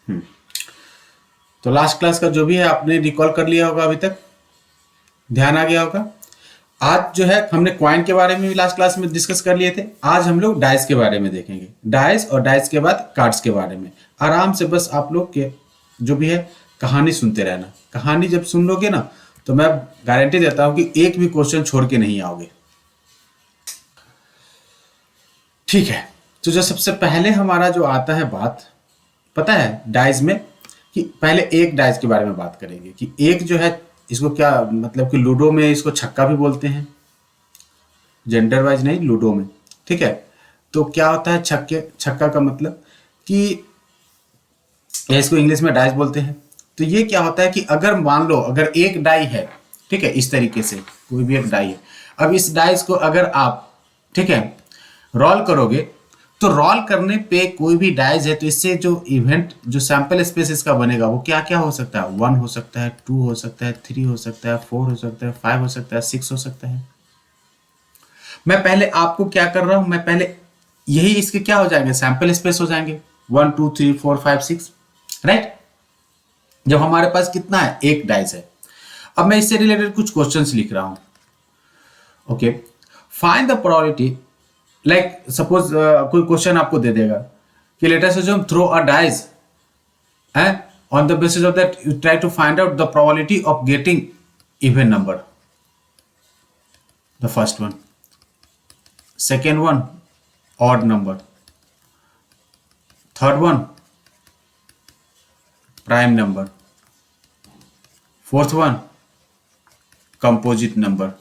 हम्म, तो last class का जो भी है आपने रिकॉल कर लिया होगा, अभी तक ध्यान आ गया होगा। आज जो है हमने क्वाइन के बारे में भी लास्ट क्लास में डिस्कस कर लिए थे। आज हम लोग डाइस के बारे में देखेंगे, डाइस और डाइस के बाद कार्ड्स के बारे में। आराम से बस आप लोग के जो भी है कहानी सुनते रहना। कहानी जब सुन लोगे ना तो मैं गारंटी देता हूं कि एक भी क्वेश्चन छोड़ के नहीं आओगे। ठीक है, तो जो सबसे पहले हमारा जो आता है बात, पता है डाइस में, कि पहले एक डाइस के बारे में बात करेंगे कि एक जो है इसको क्या मतलब कि लूडो में इसको छक्का भी बोलते हैं, जेंडर वाइज नहीं, लूडो में। ठीक है, तो क्या होता है छक्का का मतलब कि इसको इंग्लिश में डाइस बोलते हैं। तो ये क्या होता है कि अगर मान लो अगर एक डाई है, ठीक है, इस तरीके से कोई भी एक डाई है, अब इस डाइस को अगर आप, ठीक है, रोल करोगे तो रोल करने पे कोई भी डाइस है तो इससे जो इवेंट जो सैंपल स्पेस इसका बनेगा वो क्या क्या हो सकता है, 1 हो सकता है, 2 हो सकता है, 3 हो सकता है, 4 हो सकता है, 5 हो सकता है, 6 हो सकता है। मैं पहले आपको क्या कर रहा हूं, मैं पहले यही इसके क्या हो जाएंगे, सैंपल स्पेस हो जाएंगे, 1 2 3 4 5 6, राइट। जब हमारे पास कितना है, एक डाइस है। अब मैं इससे रिलेटेड कुछ क्वेश्चंस लिख रहा हूं। Okay, find the probability, like suppose कोई क्वेश्चन आपको दे देगा कि let us assume throw a dice and on the basis of that you try to find out the probability of getting even number. The first one, second one odd number, third one prime number, fourth one composite number,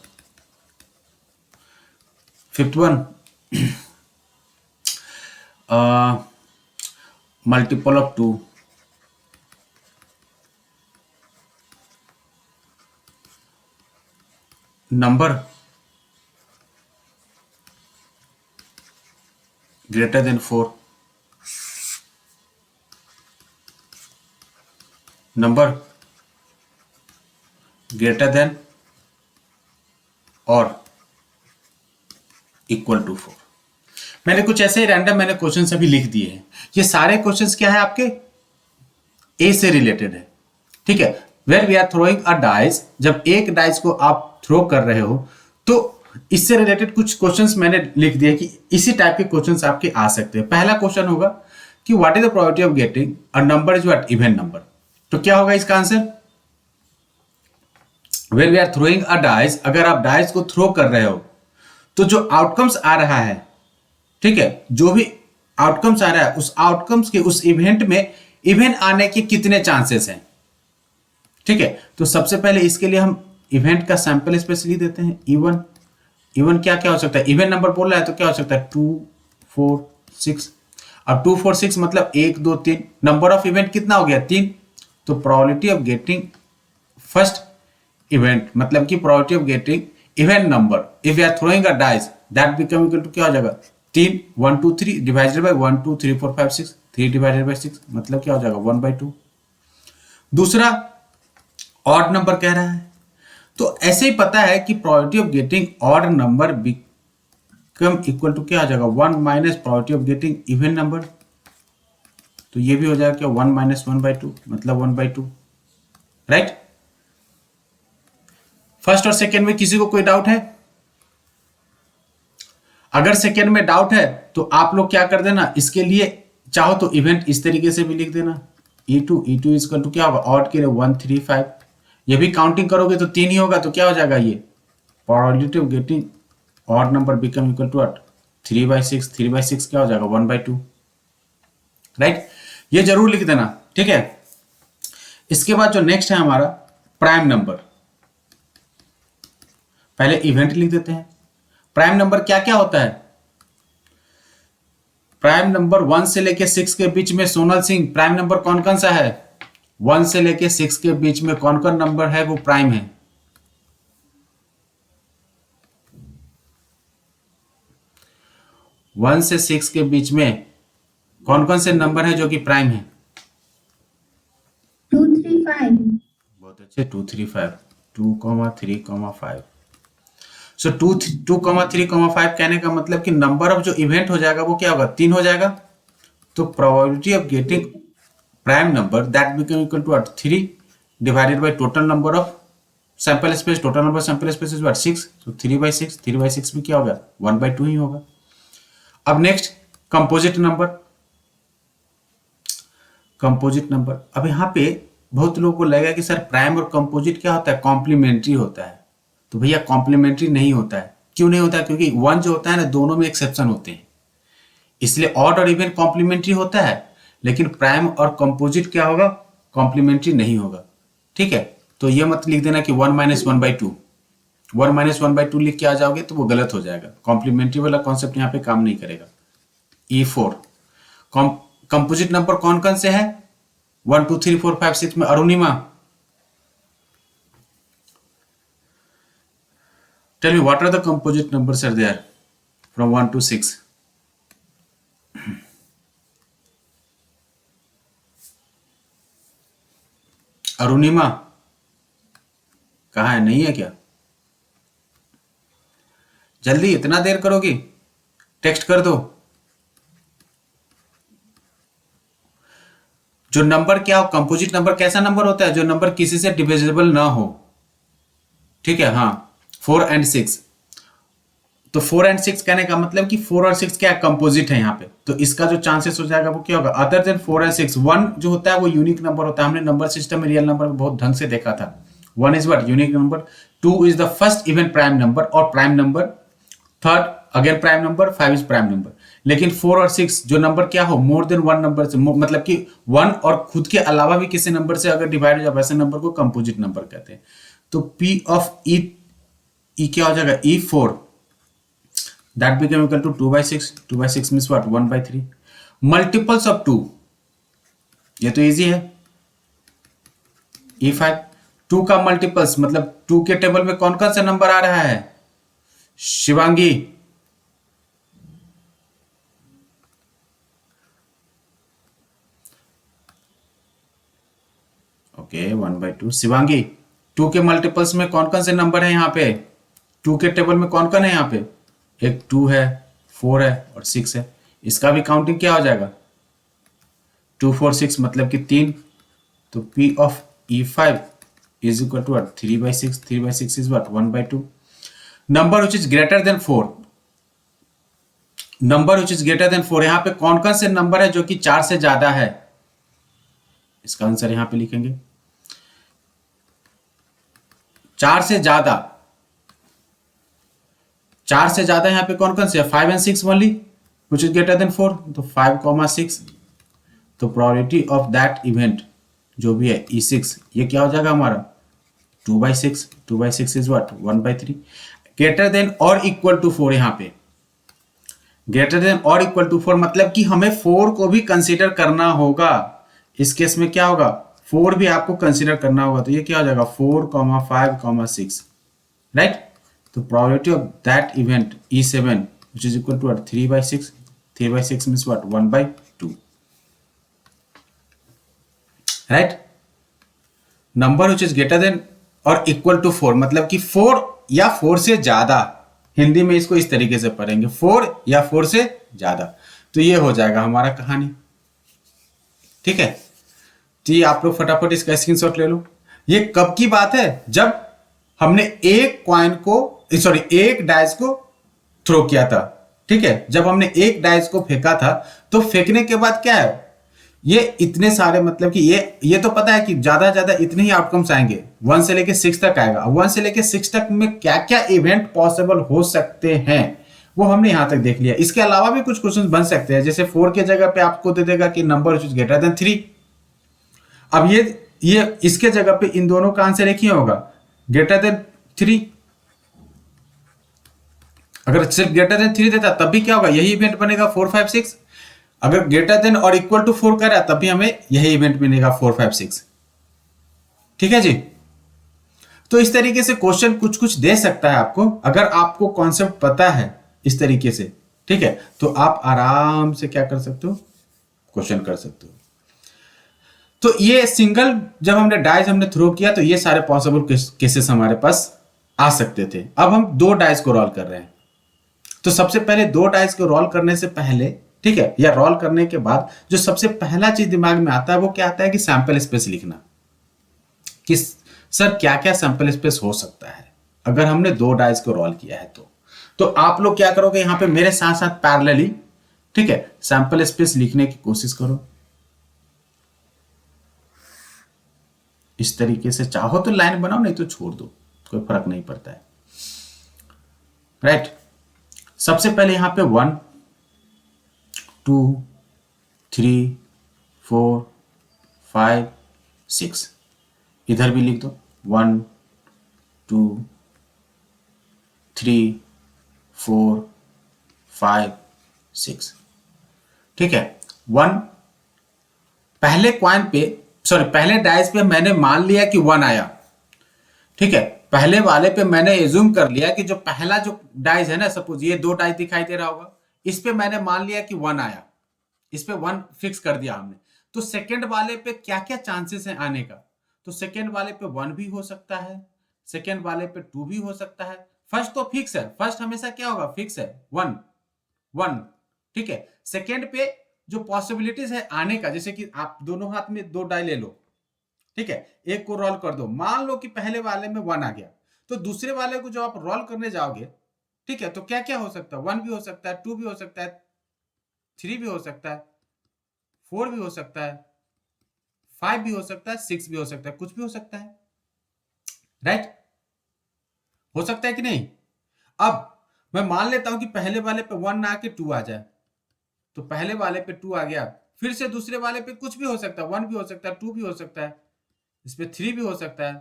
fifth one multiple of 2, number greater than 4, number greater than or equal to 4। मैंने कुछ ऐसे ही random मैंने questions अभी लिख दिए हैं। ये सारे क्वेश्चंस क्या है, आपके ए से रिलेटेड है। ठीक है, where we are throwing a dice, जब एक डाइस को आप थ्रो कर रहे हो तो इससे रिलेटेड कुछ क्वेश्चंस मैंने लिख दिए कि इसी टाइप के क्वेश्चंस आपके आ सकते हैं। पहला क्वेश्चन होगा कि what is the probability of getting a number is what, even number. तो क्या होगा इसका answer, where we are throwing a dice, अगर आप डाइस को थ्रो कर रहे हो तो जो आउटकम्स आ रहा है, ठीक है, जो भी आउटकम्स आ रहा है उस आउटकम्स के उस इवेंट में इवेंट आने के कितने चांसेस हैं। ठीक है, तो सबसे पहले इसके लिए हम इवेंट का सैंपल स्पेस लिख देते हैं, इवन। इवन क्या क्या हो सकता है, इवन नंबर बोल रहा है तो क्या हो सकता है, 2 4 6। अब 2 4 6 मतलब 1 2 3, नंबर ऑफ इवेंट कितना हो गया, 3। तो probability of getting first event मतलब कि probability of getting event number if you are throwing a dice that become equal to क्या हो जाएगा, 3 1 2 3 डिवाइडेड बाय 1 2 3 4 5 6, 3 डिवाइडेड बाय 6 मतलब क्या हो जाएगा, 1/2। दूसरा ऑड नंबर कह रहा है, तो ऐसे ही पता है कि probability of getting odd number become equal to क्या आ जाएगा, 1 minus probability of getting even number. तो ये भी हो जाएगा क्या, 1 माइनस 1/2 मतलब 1/2, राइट। फर्स्ट और सेकेंड में किसी को कोई डाउट है? अगर सेकेंड में डाउट है तो आप लोग क्या कर देना, इसके लिए चाहो तो इवेंट इस तरीके से भी लिख देना, E2 इक्वल टू क्या होगा, ऑड के लिए 1 3 5। ये भी काउंटिंग करोगे तो 3 ही होगा, तो क्या हो जाएगा, ये probability of getting odd number become equal to 3/6, 3/6 क्या हो जाएगा, 1/2, राइट। ये जरूर लिख देना, ठीक है। इसके बाद जो नेक्स्ट है हमारा प्राइम नंबर, पहले इवेंट लिख देते हैं। प्राइम नंबर क्या क्या होता है, प्राइम नंबर 1 से लेके 6 के बीच में, सोनल सिंह प्राइम नंबर कौन कौन सा है, 1 से लेके 6 के बीच में कौन कौन नंबर है वो प्राइम है। वन से 6 के बीच में कौन कौन से नंबर है जो कि प्राइम है, 2 3 5। बहुत अच्छे, 2 3 5, 2 3 5। सो 2 3 5 कहने का मतलब कि नंबर ऑफ जो इवेंट हो जाएगा वो क्या होगा, 3 हो जाएगा। तो probability of getting prime number that become equal to what 3 divided by total number of sample space. Total number of sample space is what 6. So 3 by 6, 3 by 6 भी क्या होगा 1 by 2 ही होगा. अब next composite number. Composite number, अब यहाँ पे बहुत लोगों को लगेगा कि सर प्राइम और कंपोजिट क्या होता है, कॉम्प्लीमेंट्री होता है. तो भैया कॉम्प्लीमेंट्री नहीं होता है. क्यों नहीं होता है? क्योंकि वन जो होता है ना, दोनों में एक्सेप्शन होते हैं, इसलिए ऑड और इवन कॉम्प्लीमेंट्री होता है, लेकिन प्राइम और कंपोजिट क्या होगा, कॉम्प्लीमेंट्री नहीं होगा. ठीक है, तो ये मत लिख देना कि 1 माइनस 1 बाई 2, 1 माइनस 1 बाई 2 लिख के आ जाओगे तो वो गलत हो जाएगा. कॉम्प्लीमेंट्री वाला कॉन्सेप्ट यहाँ पे काम नहीं करेगा. E4 कंपोजिट नंबर कौन कौन से है, 1 2 3 4 5 6 में Arunima, tell me what are the composite numbers are there from 1 to 6. Arunima कहाँ है, नहीं है क्या? जल्दी, इतना देर करोगी, टेक्स्ट कर दो. जो नंबर क्या हो, कंपोजिट नंबर कैसा नंबर होता है, जो नंबर किसी से डिविजिबल ना हो. ठीक है, हाँ 4 and 6. तो 4 and 6 कहने का मतलब कि 4 और 6 क्या कंपोजिट है यहाँ पे, तो इसका जो चांसेस हो जाएगा वो क्या होगा, अदर देन 4 and 6. 1 जो होता है वो यूनिक नंबर होता है, हमने नंबर सिस्टम में रियल नंबर में बहुत ढंग से देखा था. 1 is what, unique number. 2 is the first even prime number और prime number. Third again prime number. 5 is prime number. लेकिन 4 और 6 जो नंबर क्या हो, मोर देन 1 नंबर से, मतलब कि 1 और खुद के अलावा भी किसी नंबर से अगर डिवाइड हो जाए, वैसे नंबर को कंपोजिट नंबर कहते हैं. तो P ऑफ E क्या हो जाएगा, E4 that become equal to 2 by 6. 2 by 6 means what, 1 by 3. Multiples of 2, ये तो इजी है. E5 2 का मल्टीपल्स मतलब 2 के टेबल में कौन कौन सा नंबर आ रहा है, शिवांगी? Okay 1 by 2. शिवांगी 2 के मल्टीपल्स में कौन कौन से नंबर है यहाँ पे, 2 के टेबल में कौन कौन है यहाँ पे, एक 2 है, 4 है और 6 है. इसका भी काउंटिंग क्या हो जाएगा, 2 4 6 मतलब कि 3. तो P of E5 is equal to what, 3 by 6. 3 by 6 is what, 1 by 2. Number which is greater than 4. Number which is greater than 4, यहाँ पे कौन कौन से नंबर है जो कि 4 से ज्यादा है, इसका आंसर यहाँ पे लिखेंगे. 4 से ज्यादा, 4 से ज्यादा यहाँ पे कौन कौन से है, 5 and 6 only which is greater than 4. तो 5, 6. तो प्रोबेबिलिटी ऑफ दैट इवेंट जो भी है E6, ये क्या हो जाएगा हमारा 2 by 6. 2 by 6 is what, 1 by 3. Greater than और इक्वल टू 4, यहाँ पे ग्रेटर देन और इक्वल टू 4 मतलब कि हमें 4 को भी कंसीडर करना होगा. इस केस में क्या होगा, 4 भी आपको कंसीडर करना होगा. तो ये क्या हो जाएगा 4, 5, 6, राइट. तो probability of that event E7 which is equal to what, 3 by 6. 3 by 6 means what, 1 by 2, right. Number which is greater than और इक्वल टू 4 मतलब कि 4 या 4 से ज्यादा, हिंदी में इसको इस तरीके से पढ़ेंगे, 4 या 4 से ज्यादा. तो ये हो जाएगा हमारा कहानी. ठीक है, तो ये आप लोग फटाफट इसका स्क्रीनशॉट ले लो. ये कब की बात है, जब हमने एक कॉइन को, सॉरी एक डाइस को थ्रो किया था. ठीक है, जब हमने एक डाइस को फेंका था, तो फेंकने के बाद क्या है, ये इतने सारे मतलब कि ये तो पता है कि ज्यादा ज्यादा इतने ही आउटकम्स आएंगे, 1 से लेके 6 तक आएगा. 1 से लेके 6 तक में क्या क्या इवेंट पॉसिबल हो सकते हैं वो हमने यहां तक देख लिया. इसके अलावा भी कुछ क्वेश्चन बन सकते हैं, जैसे 4 के जगह पे आपको दे देगा कि नंबर ग्रेटर देन 3. अब ये इसके जगह पे इन दोनों का आंसर एक ही होगा, ग्रेटर देन 3. अगर सिर्फ ग्रेटर देन 3 देता तब भी क्या होगा, यही इवेंट बनेगा 4 5 6. अगर ग्रेटर देन और इक्वल टू 4 कर रहा है तब भी हमें यही इवेंट मिलेगा 4 5 6. ठीक है जी. तो इस तरीके से क्वेश्चन कुछ कुछ दे सकता है आपको, अगर आपको कॉन्सेप्ट पता है इस तरीके से. ठीक है, तो आप आराम से क्या कर सकते हो, क्वेश्चन कर सकते हो. तो ये सिंगल जब हमने डाइस हमने थ्रो किया तो ये सारे पॉसिबल केसेस हमारे पास आ सकते थे. अब हम 2 डाइस को रोल कर रहे हैं. तो सबसे पहले 2 डाइस को रोल करने से पहले, ठीक है, या रोल करने के बाद जो सबसे पहला चीज दिमाग में आता है वो क्या आता है कि सैंपल स्पेस लिखना, कि सर क्या क्या सैंपल स्पेस हो सकता है अगर हमने दो डाइस को रोल किया है। तो आप लोग क्या करोगे, यहां पे मेरे साथ साथ पैरेलली, ठीक है, सैंपल स्पेस लिखने की कोशिश करो। इस तरीके से चाहो तो लाइन बनाओ, नहीं तो छोड़ दो, कोई फर्क नहीं पड़ता है। राइट, सबसे पहले यहां पे 1 2 3 4 5 6, इधर भी लिख दो 1 2 3 4 5 6, ठीक है। 1 पहले कॉइन पे, सॉरी पहले डाइस पे मैंने मान लिया कि 1 आया, ठीक है। पहले वाले पे मैंने एज्यूम कर लिया कि जो पहला जो डाइस है ना, सपोज ये दो डाइस दिखाई दे रहा होगा, इस पे मैंने मान लिया कि 1 आया, इस पे 1 फिक्स कर दिया हमने। तो सेकंड वाले पे क्या क्या चांसेस है आने का, तो सेकंड वाले पे 1 भी हो सकता है, सेकंड वाले पे 2 भी हो सकता है। फर्स्ट तो फिक्स है, फर्स्ट हमेशा क्या होगा, फिक्स है 1 1, ठीक है। सेकंड पे जो पॉसिबिलिटीज है आने का, जैसे कि आप दोनों हाथ में दो डाई ले लो, ठीक है, एक को रोल कर दो, मान लो कि पहले वाले में 1 आ गया, तो दूसरे वाले को जो आप रोल करने जाओगे, ठीक है, तो क्या क्या हो सकता है, 1 भी हो सकता है, 2 भी हो सकता है, 3 भी हो सकता है, 4 भी हो सकता है, 5 भी हो सकता है, 6 भी हो सकता है, कुछ भी हो सकता है। राइट, हो सकता है कि नहीं। अब मैं मान लेता हूं कि पहले वाले पे 1 ना आके 2 आ जाए, तो पहले वाले पे 2 आ गया, फिर से दूसरे वाले पे कुछ भी हो सकता है, 1 भी हो सकता है, 2 भी हो सकता है, इस पे 3 भी हो सकता है,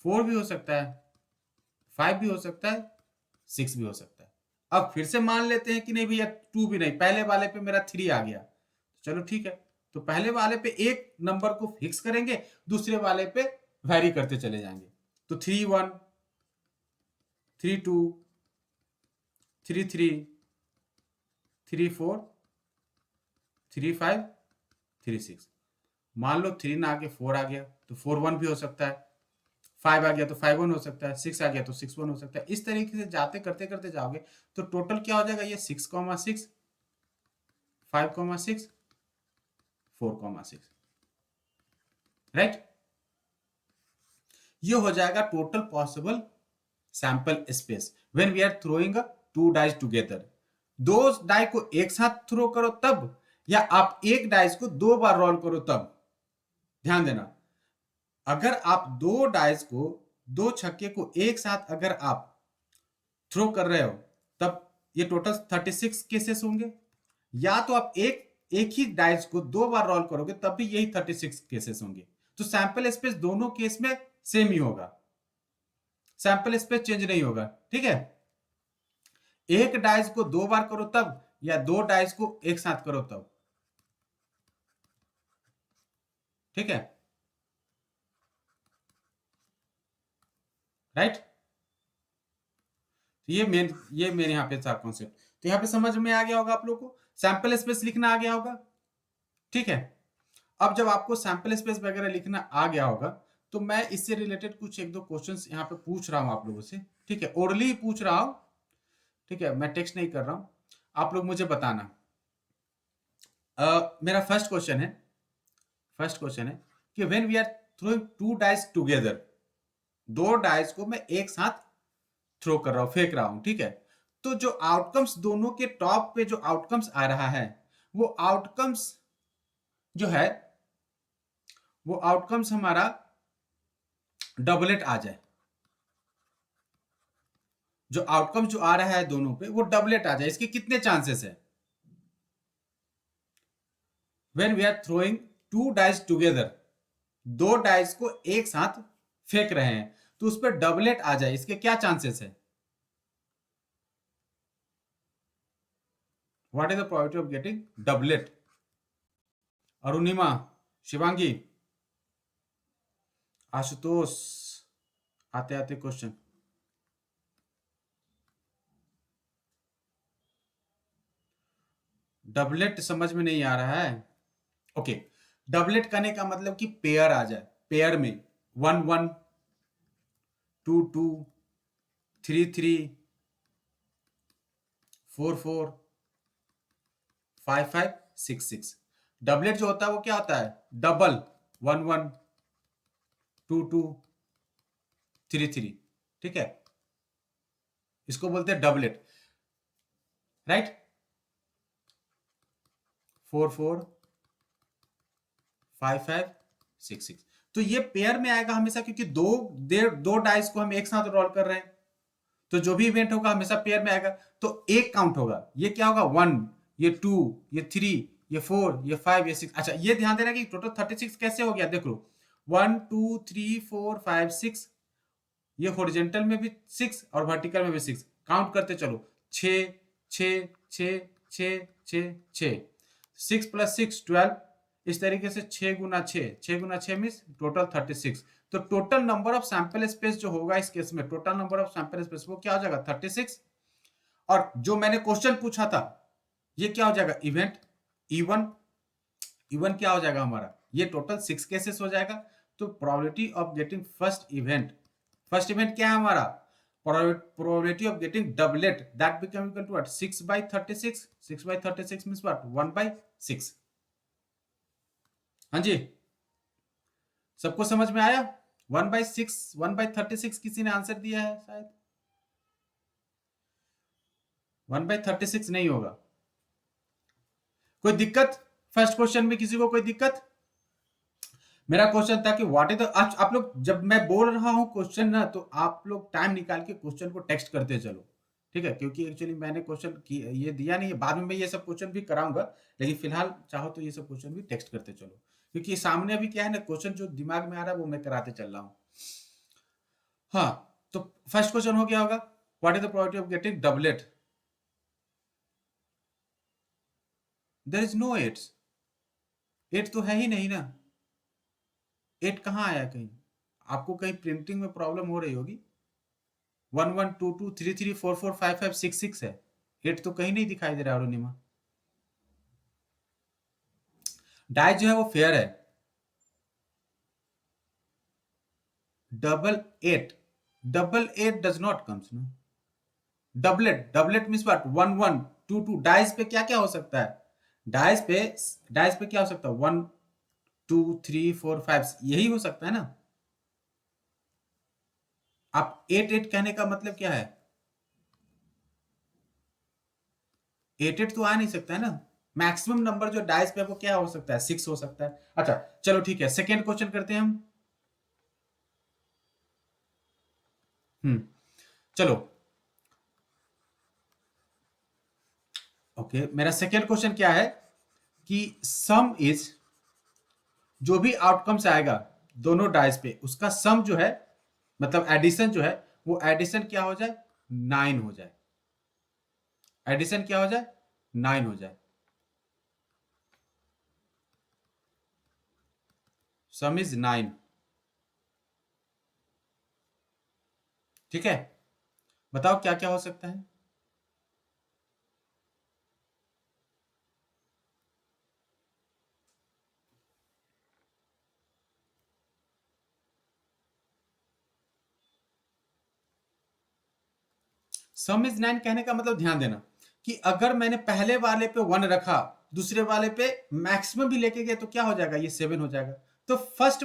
4 भी हो सकता है, 5 भी हो सकता है, 6 भी हो सकता है। अब फिर से मान लेते हैं कि नहीं भैया 2 भी नहीं, पहले वाले पे मेरा 3 आ गया, चलो ठीक है, तो पहले वाले पे एक नंबर को फिक्स करेंगे, दूसरे वाले पे वैरी करते चले जाएंगे। तो 3 1 3 2 3 3 3 4 3 5 3 6। मान लो 3 ना आके 4 आ गया, तो 4 1 भी हो सकता है, 5 आ गया तो 5 1 हो सकता है, 6 आ गया तो 6 1 हो सकता है। इस तरीके से जाते करते करते जाओगे तो टोटल क्या हो जाएगा, ये 6 6 5 6 4 6, राइट। ये हो जाएगा total possible sample space when we are throwing two dice together. दो डाई को एक साथ थ्रो करो तब, या आप एक डाइस को दो बार रोल करो तब। ध्यान देना, अगर आप दो डाइस को, दो छक्के को एक साथ अगर आप थ्रो कर रहे हो तब ये टोटल 36 केसेस होंगे, या तो आप एक एक ही डाइस को दो बार रोल करोगे तब भी यही 36 केसेस होंगे। तो सैंपल स्पेस दोनों केस में सेम ही होगा, सैंपल स्पेस चेंज नहीं होगा, ठीक है। एक डाइस को दो बार करो तब, या दो डाइस को एक साथ करो तब, ठीक है, राइट। तो ये मेरे यहाँ पे था कॉन्सेप्ट, तो यहाँ पे समझ में आ गया होगा आप लोग को, सैंपल स्पेस लिखना आ गया होगा, ठीक है। अब जब आपको सैंपल स्पेस वगैरह लिखना आ गया होगा, तो मैं इससे रिलेटेड कुछ एक दो क्वेश्चंस यहाँ पे पूछ रहा हूँ आप लोगों से, ठीक है, ओरली पूछ रहा हूँ, ठीक है, मैं टेक्स्ट नहीं कर रहा हूँ, आप लोग मुझे बताना। मेरा फर्स्ट क्वेश्चन है कि when we are throwing two dice together, दो डाइस को मैं एक साथ थ्रो कर रहा हूं, फेंक रहा हूं, ठीक है, तो जो आउटकम्स दोनों के टॉप पे जो आउटकम्स आ रहा है, वो आउटकम्स जो है, वो आउटकम्स हमारा डबलेट आ जाए, जो आउटकम जो आ रहा है दोनों पे वो डबलेट आ जाए, इसके कितने चांसेस है। When we are throwing two dice together, दो डाइस को एक साथ फेंक रहे हैं, तो उस पर डबलेट आ जाए, इसके क्या चांसेस है। What is the probability of getting doublet. Arunima, Shivangi, Ashutosh, आते आते क्वेश्चन। डबलेट समझ में नहीं आ रहा है, ओके। डबलेट करने का मतलब कि पेयर आ जाए, पेयर में 1 1 2 2 3 3 4 4 5566। डबलेट जो होता है वो क्या होता है? डबल 112233। ठीक है, इसको बोलते हैं डबलेट, राइट। 445566। तो ये पेयर में आएगा हमेशा, क्योंकि दो डाइस को हम एक साथ रोल कर रहे हैं, तो जो भी इवेंट होगा हमेशा पेयर में आएगा। तो एक काउंट होगा, ये क्या होगा? 1, ये 2, ये 3, ये 4, ये 5, ये 6। अच्छा, ये ध्यान देना कि टोटल 36 कैसे हो गया, देख लो। 1 2 3 4 5 6, ये हॉरिजॉन्टल में भी 6 और वर्टिकल में भी 6। काउंट करते चलो, 6 6 6 6 6 6, 6 + 6 12। इस तरीके से 6 गुना 6 मीन्स टोटल 36। तो total number of sample space जो होगा इस केस में, total number of sample space वो क्या हो जाएगा? 36। और जो मैंने क्वेश्चन पूछा था, ये क्या हो जाएगा? Event even. इवन क्या हो जाएगा हमारा? ये टोटल 6 केसेस हो जाएगा। तो probability of getting first event क्या है हमारा? probability of getting doublet that become equal to what? 6/36। 6/36 means what? 1/6। हाँ जी, सबको समझ में आया? 1/6, 1/36 किसी ने आंसर दिया है शायद? 1/36 नहीं होगा। कोई दिक्कत? फर्स्ट क्वेश्चन में किसी को कोई दिक्कत? मेरा क्वेश्चन था कि व्हाट इज द, आप लोग जब मैं बोल रहा हूं क्वेश्चन ना, तो आप लोग टाइम निकाल के क्वेश्चन को टेक्स्ट करते चलो, ठीक है? क्योंकि एक्चुअली मैंने क्वेश्चन ये दिया नहीं है, बाद में मैं ये सब क्वेश्चन भी कराऊंगा, लेकिन फिलहाल चाहो तो ये सब क्वेश्चन भी टेक्स्ट करते चलो, क्योंकि सामने अभी क्या है ना, क्वेश्चन जो दिमाग में आ रहा है वो मैं कराते चल रहा हूं। हाँ, तो फर्स्ट क्वेश्चन हो गया होगा, what is the probability of getting doublet? There is no eights. Eight तो है ही नहीं ना। एट कहाँ आया? कहीं आपको कहीं प्रिंटिंग में प्रॉब्लम हो रही होगी। 1 1 2 2 3 3 4 4 5 5 6 6 है। एट तो कहीं नहीं दिखाई दे रहा अरुणिमा। डाई जो है वो फेयर है। Doublet does not comes no. Doublet means what? 1 1 2 2। Dice पे क्या क्या हो सकता है? डाइस पे क्या हो सकता है? 1 2 3 4 5, यही हो सकता है ना। आप 8 8 कहने का मतलब क्या है? 8 8 तो आ नहीं सकता है ना। मैक्सिमम नंबर जो डाइस पे वो क्या हो सकता है? 6 हो सकता है। अच्छा चलो ठीक है, सेकेंड क्वेश्चन करते हैं हम। चलो ओके, मेरा सेकेंड क्वेश्चन क्या है कि सम इज, जो भी आउटकम्स आएगा दोनों डाइस पे, उसका सम जो है, मतलब एडिशन जो है, वो एडिशन क्या हो जाए? 9 हो जाए। एडिशन क्या हो जाए? 9 हो जाए। सम इज 9। ठीक है, बताओ क्या क्या हो सकता है? सम इज 9 कहने का मतलब, ध्यान देना कि अगर मैंने पहले वाले पे 1 रखा, दूसरे वाले पे मैक्सिमम भी लेके गया, तो क्या हो जाएगा? ये 7 हो जाएगा। तो फर्स्ट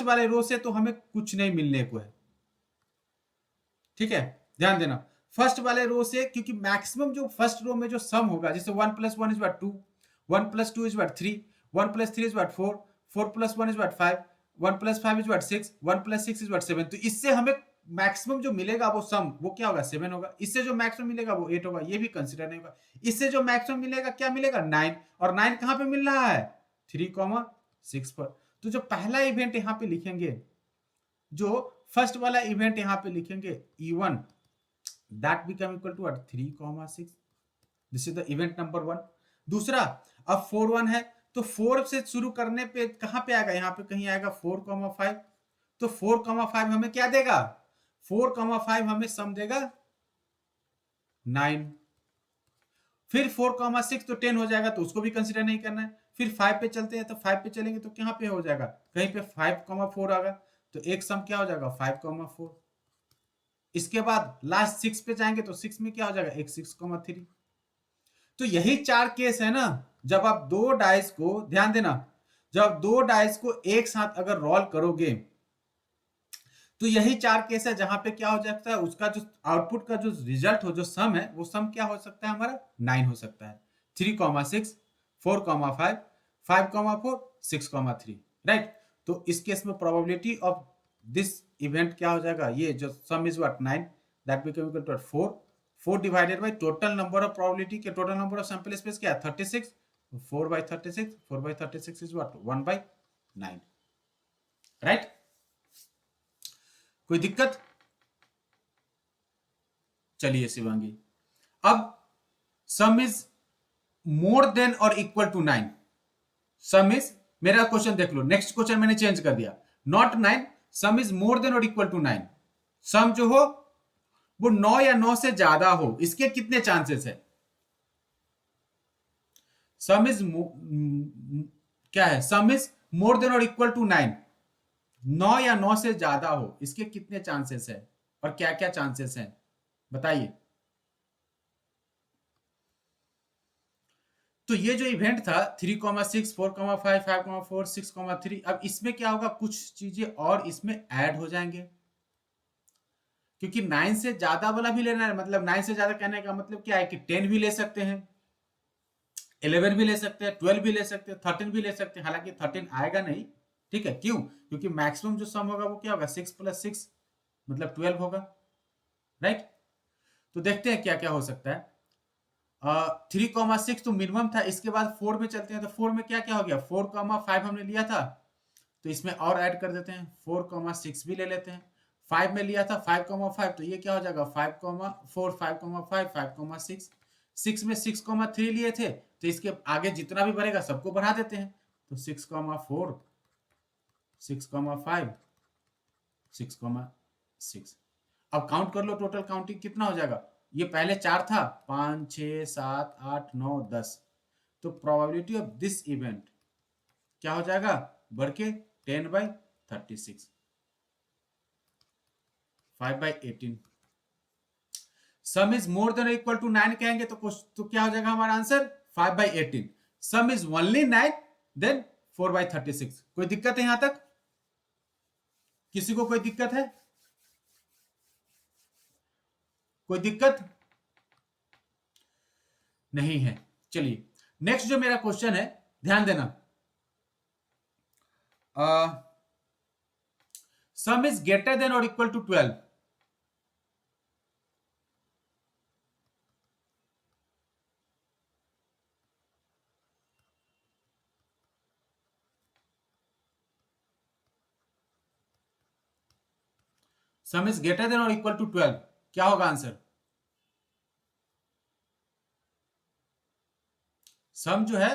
वाले रो से तो हमें कुछ नहीं मिलने को है। ठीक है, ध्यान देना, फर्स्ट वाले रो से, क्योंकि मैक्सिमम जो फर्स्ट रो में जो सम होगा, जैसे 1 + 1 = 2, 1 + 2 = 3, 1 + 3 = 4, 4 + 1 = 5, 1 + 5 = 6, 1 + 6 = 7। तो इससे हमें मैक्सिमम जो मिलेगा वो सम, वो क्या होगा? 7 होगा। इससे जो मैक्सिमम मिलेगा वो 8 होगा, ये भी कंसिडर नहीं होगा। इससे जो मैक्सिमम मिलेगा क्या मिलेगा? 9। और 9 कहां पे मिल रहा है? 3, 6 पर। तो जो पहला इवेंट यहां पे लिखेंगे, जो फर्स्ट वाला इवेंट यहां पे लिखेंगे E1, that become equal to 3, 6। This is the event number 1। दूसरा, अब 4 1 है, तो 4 से शुरू करने पे कहां पे आएगा? यहां पे कहीं आएगा 4, 5। तो 4, 5 हमें क्या देगा? 4, 5 हमें सम देगा 9। फिर 4, 6 तो 10 हो जाएगा, तो उसको भी कंसिडर नहीं करना है। फिर 5 पे चलते हैं, तो 5 पे चलेंगे तो कहां पे हो जाएगा? कहीं पे 5, 4 आएगा, तो एक सम क्या हो जाएगा? 5, 4। इसके बाद लास्ट 6 पे जाएंगे, तो 6 में क्या हो जाएगा? एक 6, 3। तो यही चार केस है ना, जब आप दो डाइस को, ध्यान देना, जब दो डाइस को एक साथ अगर रोल करोगे तो यही चार केस है जहां पे क्या हो जाता है, उसका जो आउटपुट का जो रिजल्ट हो, जो सम है, वो सम क्या हो सकता है हमारा, 9 हो सकता है। 3,6, 4,5, 5,4, 6,3, राइट। तो इस केस में प्रोबेबिलिटी ऑफ दिस इवेंट क्या हो जाएगा, ये जो sum is what 9, that become equal to 4, 4 divided by total number of probability के total number of sample space क्या है 36, 4 by 36, 4 by 36 is what 1 by 9, right. कोई दिक्कत? चलिए शिवांगी, अब सम इज मोर देन और इक्वल टू 9, सम इज, मेरा question देख लो, नेक्स्ट क्वेश्चन मैंने चेंज कर दिया, not 9, sum is more than और इक्वल टू 9, सम जो हो वो 9 या 9 से ज्यादा हो, इसके कितने चांसेस है, सम इज क्या है, सम इज मोर देन और इक्वल टू 9, 9 या 9 से ज्यादा हो, इसके कितने चांसेस है और क्या क्या चांसेस हैं बताइए। तो ये जो इवेंट था 3,6, 4,5, 5,4, 6,3, अब इसमें क्या होगा, कुछ चीजें और इसमें ऐड हो जाएंगे, क्योंकि 9 से ज्यादा वाला भी लेना है, मतलब 9 से ज्यादा कहने का मतलब क्या है कि 10 भी ले सकते हैं, 11 भी ले सकते हैं, 12 भी ले सकते हैं, 13 भी ले सकते हैं, हालांकि 13 आएगा नहीं, ठीक है, क्यों, क्योंकि मैक्सिमम जो सम होगा वो क्या होगा 6 + 6 मतलब 12 होगा, राइट। तो देखते हैं क्या क्या हो सकता है। 3,6 तो मिनिमम था, इसके बाद 4 में चलते हैं, तो 4 में क्या क्या हो गया, 4,5 हमने लिया था, तो इसमें और ऐड कर देते हैं, 4,6 भी ले लेते हैं, 5 में लिया था 5,5, तो ये क्या हो जाएगा 5,4, 5,5, 5,6, 6 में 6,3 लिए थे, तो इसके आगे जितना भी बढ़ेगा सबको बढ़ा देते हैं, तो 6,4, 6,5, 6,6, अब काउंट कर लो, टोटल काउंटिंग कितना हो जाएगा, ये पहले 4 था, 5, 6, 7, 8, 9, 10, तो प्रोबेबिलिटी ऑफ दिस इवेंट क्या हो जाएगा, बढ़ के 10/36, 5/18, sum is more than equal to 9 कहेंगे तो क्या हो जाएगा हमारा answer 5/18, sum is only 9 then 4/36। कोई दिक्कत है यहां तक, किसी को कोई दिक्कत है, कोई दिक्कत नहीं है। चलिए नेक्स्ट जो मेरा क्वेश्चन है, ध्यान देना, सम इज ग्रेटर देन और equal to 12, sum is greater than और इक्वल टू 12, क्या होगा आंसर, सम जो है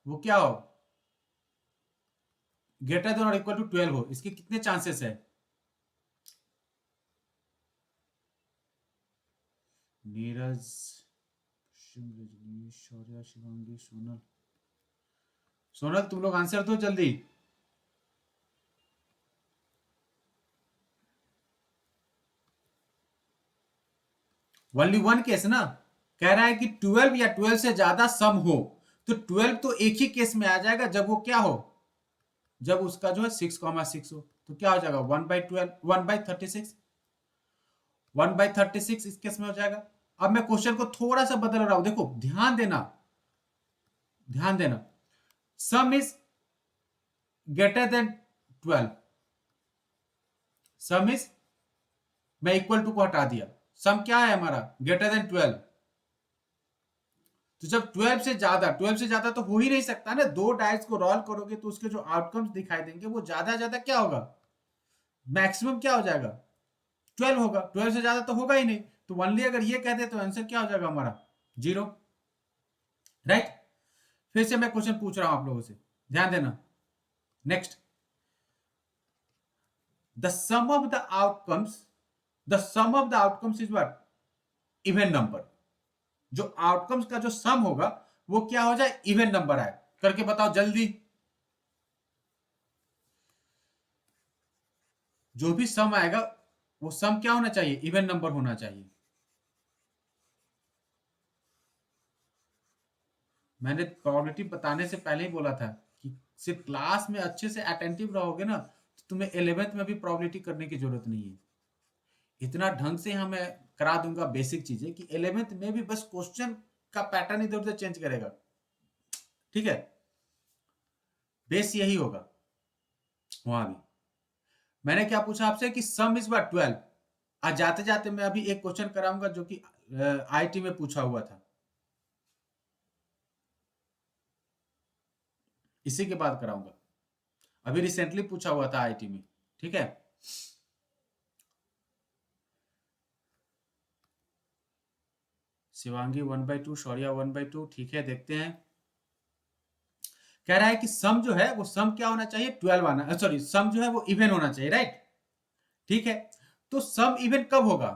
वो क्या हो, ग्रेटर देन और इक्वल टू 12 हो, इसके कितने चांसेस है, नीरज, रजनीश, शौर्या, शिवांगी, सोनल, सोनल तुम लोग आंसर दो जल्दी, ओनली वन केस ना, कह रहा है कि 12 या 12 से ज्यादा सम हो, तो 12 तो एक ही केस में आ जाएगा, जब वो क्या हो, जब उसका जो है 6,6 हो, तो क्या हो जाएगा 1/12, 1/36, 1/36 इस केस में हो जाएगा। अब मैं क्वेश्चन को थोड़ा सा बदल रहा हूं, देखो ध्यान देना, ध्यान देना, sum is greater then 12, sum is, मैं इक्वल टू को हटा दिया, सम क्या है हमारा ग्रेटर देन 12, तो जब 12 से ज्यादा, 12 से ज्यादा तो हो ही नहीं सकता ना, दो डाइस को रोल करोगे तो उसके जो आउटकम्स दिखाई देंगे वो ज्यादा ज्यादा क्या होगा, मैक्सिमम क्या हो जाएगा 12 होगा, 12 से ज्यादा तो होगा ही नहीं, तो ओनली अगर ये कहते तो आंसर क्या हो जाएगा हमारा 0, राइट। फिर से मैं क्वेश्चन पूछ रहा हूं आप लोगों से, ध्यान देना, next, the sum of the outcomes, the sum of the outcomes is what, even number, जो आउटकम्स का जो सम होगा वो क्या हो जाए, इवन नंबर आए, करके बताओ जल्दी, जो भी सम आएगा वो सम क्या होना चाहिए, इवन नंबर होना चाहिए, मैंने प्रोबेबिलिटी बताने से पहले ही बोला था कि सिर्फ क्लास में अच्छे से अटेंटिव रहोगे ना, तो तुम्हें 11th में भी प्रोबेबिलिटी करने की जरूरत नहीं है। इतना ढंग से यहाँ मैं करा दूंगा बेसिक चीजें कि 11th में भी बस क्वेश्चन का पैटर्न इधर उधर चेंज करेगा। ठीक है, बेस यही होगा। वहां भी मैंने क्या पूछा आपसे कि सम इज व्हाट 12। आज जाते जाते मैं अभी एक क्वेश्चन कराऊंगा जो कि आईटी में पूछा हुआ था, इसी के बाद कराऊंगा। अभी रिसेंटली पूछा हुआ था आईटी में। ठीक है, शिवांगी 1/2, शौर्या 1/2। ठीक है, देखते हैं। कह रहा है कि सम जो है वो सम क्या होना चाहिए, 12 आना, सॉरी सम जो है वो इवन होना चाहिए, राइट। ठीक है, तो सम इवन कब होगा?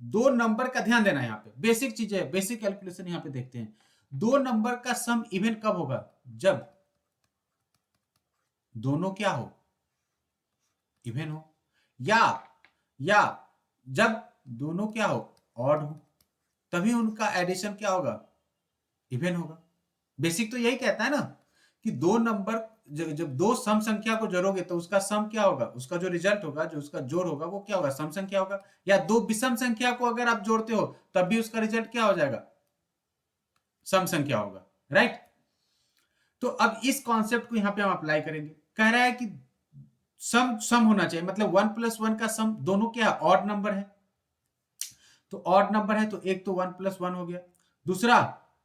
दो नंबर का ध्यान देना, यहाँ पे बेसिक चीजें, बेसिक कैलकुलेशन यहाँ पे देखते हैं। दो नंबर का सम इवन कब होगा? जब दोनों क्या हो, इवन हो, या जब दोनों क्या हो, ऑड हो, तभी उनका एडिशन क्या होगा, इवन होगा। बेसिक तो यही कहता है ना कि दो नंबर, जब दो सम संख्या को जोड़ोगे तो उसका सम क्या होगा, उसका जो रिजल्ट होगा, जो उसका जोड़ होगा वो क्या होगा, सम संख्या होगा। या दो विषम संख्या को अगर आप जोड़ते हो तब भी उसका रिजल्ट क्या हो जाएगा, सम संख्या होगा, राइट। तो अब इस कॉन्सेप्ट को यहां पे हम अप्लाई करेंगे। कह रहा है कि सम सम होना चाहिए, मतलब 1+1 का सम, दोनों क्या ऑड नंबर है, तो ऑड नंबर है तो एक तो 1+1 हो गया, दूसरा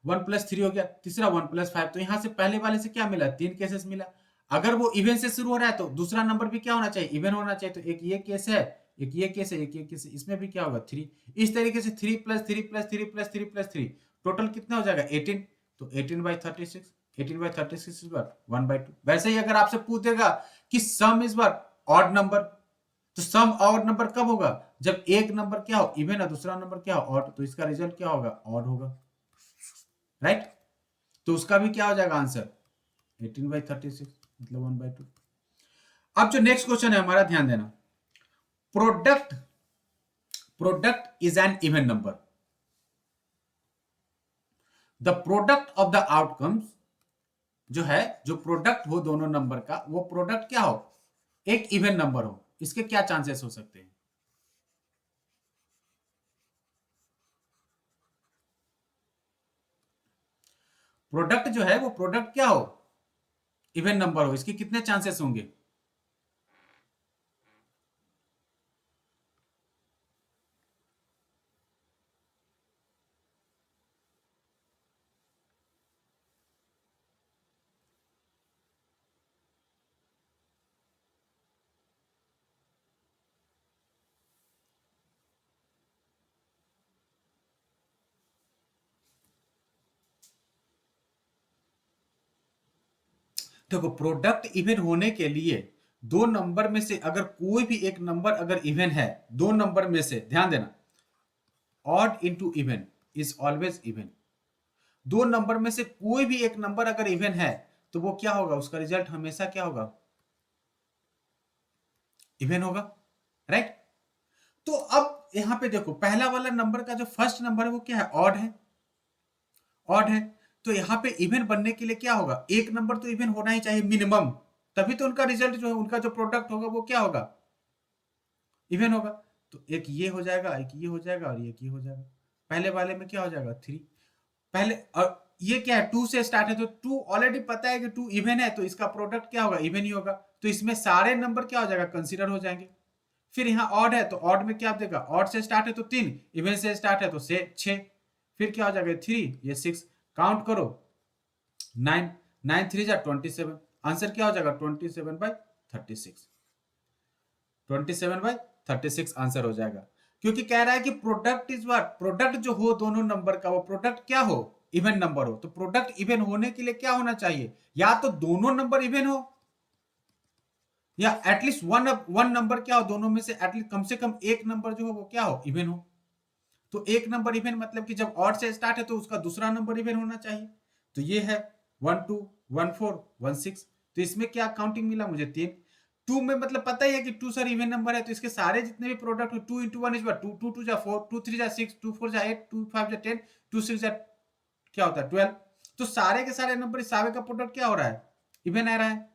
1+3 हो गया, तीसरा 1+5। तो यहां से पहले वाले से क्या मिला, 3 केसेस मिला। अगर वो इवन से शुरू हो रहा है तो दूसरा नंबर भी क्या होना चाहिए, इवन होना चाहिए। तो एक ये केस है, एक ये केस है, एक ये केस है, इसमें भी क्या होगा, 3। इस तरीके से 3+3+3+3+3 टोटल कितना हो जाएगा, 18। तो 18/36, 18/36 इज व्हाट, 1/2। वैसे ही अगर आपसे पूछ देगा कि सम इज व्हाट, ऑड नंबर, तो सम ऑड नंबर कब होगा, जब एक नंबर क्या हो, इवन है, दूसरा नंबर क्या हो, ऑड। तो इसका रिजल्ट क्या होगा, ऑड होगा, राइट। तो उसका भी क्या हो जाएगा आंसर, 18/36, मतलब 1/2। अब जो नेक्स्ट क्वेश्चन है हमारा, ध्यान देना। Product product is an even number. The product of the outcomes, जो है, जो प्रोडक्ट हो दोनों नंबर का, वो प्रोडक्ट क्या हो, एक इवन नंबर हो। इसके क्या चांसेस हो सकते हैं? प्रोडक्ट जो है वो प्रोडक्ट क्या हो, इवन नंबर हो। इसके कितने चांसेस होंगे? देखो, प्रोडक्ट इवन होने के लिए दो नंबर में से अगर कोई भी एक नंबर अगर इवन है, दो नंबर में से, ध्यान देना, odd into even is always even. दो नंबर में से कोई भी एक नंबर अगर इवन है तो वो क्या होगा, उसका रिजल्ट हमेशा क्या होगा, इवन होगा, राइट। तो अब यहां पे देखो, पहला वाला नंबर का जो फर्स्ट नंबर है वो क्या है, ऑड है, ऑड है। तो यहां पे इवन बनने के लिए क्या होगा, एक नंबर तो इवन होना ही चाहिए मिनिमम, तभी तो उनका रिजल्ट जो है, उनका जो प्रोडक्ट होगा वो क्या होगा, इवन होगा। तो एक ये हो जाएगा, एक ये हो जाएगा, और एक ये हो जाएगा। पहले वाले में क्या हो जाएगा, 3। पहले, और ये क्या है, 2 से स्टार्ट है, तो 2 ऑलरेडी पता है कि 2 इवन है, तो इसका प्रोडक्ट क्या होगा, इवन ही होगा। तो इसमें सारे नंबर क्या हो जाएगा, कंसीडर हो जाएंगे। फिर यहाँ ऑड है तो ऑड में क्या देगा, ऑड से स्टार्ट है तो 3, इवन से स्टार्ट है तो से 6, फिर क्या हो जाएगा, 3, ये 6, काउंट करो, 9, 9 3 जा 27, आंसर क्या हो जाएगा, 27/36, 27/36 आंसर हो जाएगा। क्योंकि कह रहा है कि प्रोडक्ट इज व्हाट, प्रोडक्ट जो हो दोनों नंबर का, वो प्रोडक्ट क्या हो, इवन नंबर हो। तो प्रोडक्ट इवन होने के लिए क्या होना चाहिए, या तो दोनों नंबर इवन हो, या एटलीस्ट वन नंबर क्या हो, दोनों में से एटलीस्ट कम से कम एक नंबर जो हो वो क्या हो, इवन हो। तो एक नंबर इवन मतलब कि जब ऑड से स्टार्ट है तो उसका दूसरा नंबर इवन होना चाहिए। तो ये है 1 2 1 4 1 6। तो इसमें क्या काउंटिंग मिला मुझे, 3। 2 में मतलब पता ही है कि 2 सर इवन नंबर है, तो इसके सारे जितने भी प्रोडक्ट हो, 2 इंटू 1 इज 2, 2 2 जा 4, 2 3 जा 6, 2 4 जा 8, 2 5 जा 10, 2 6 जा क्या होता है, 12। तो सारे के सारे नंबर इस सारे का प्रोडक्ट क्या हो रहा है, इवन आ रहा है।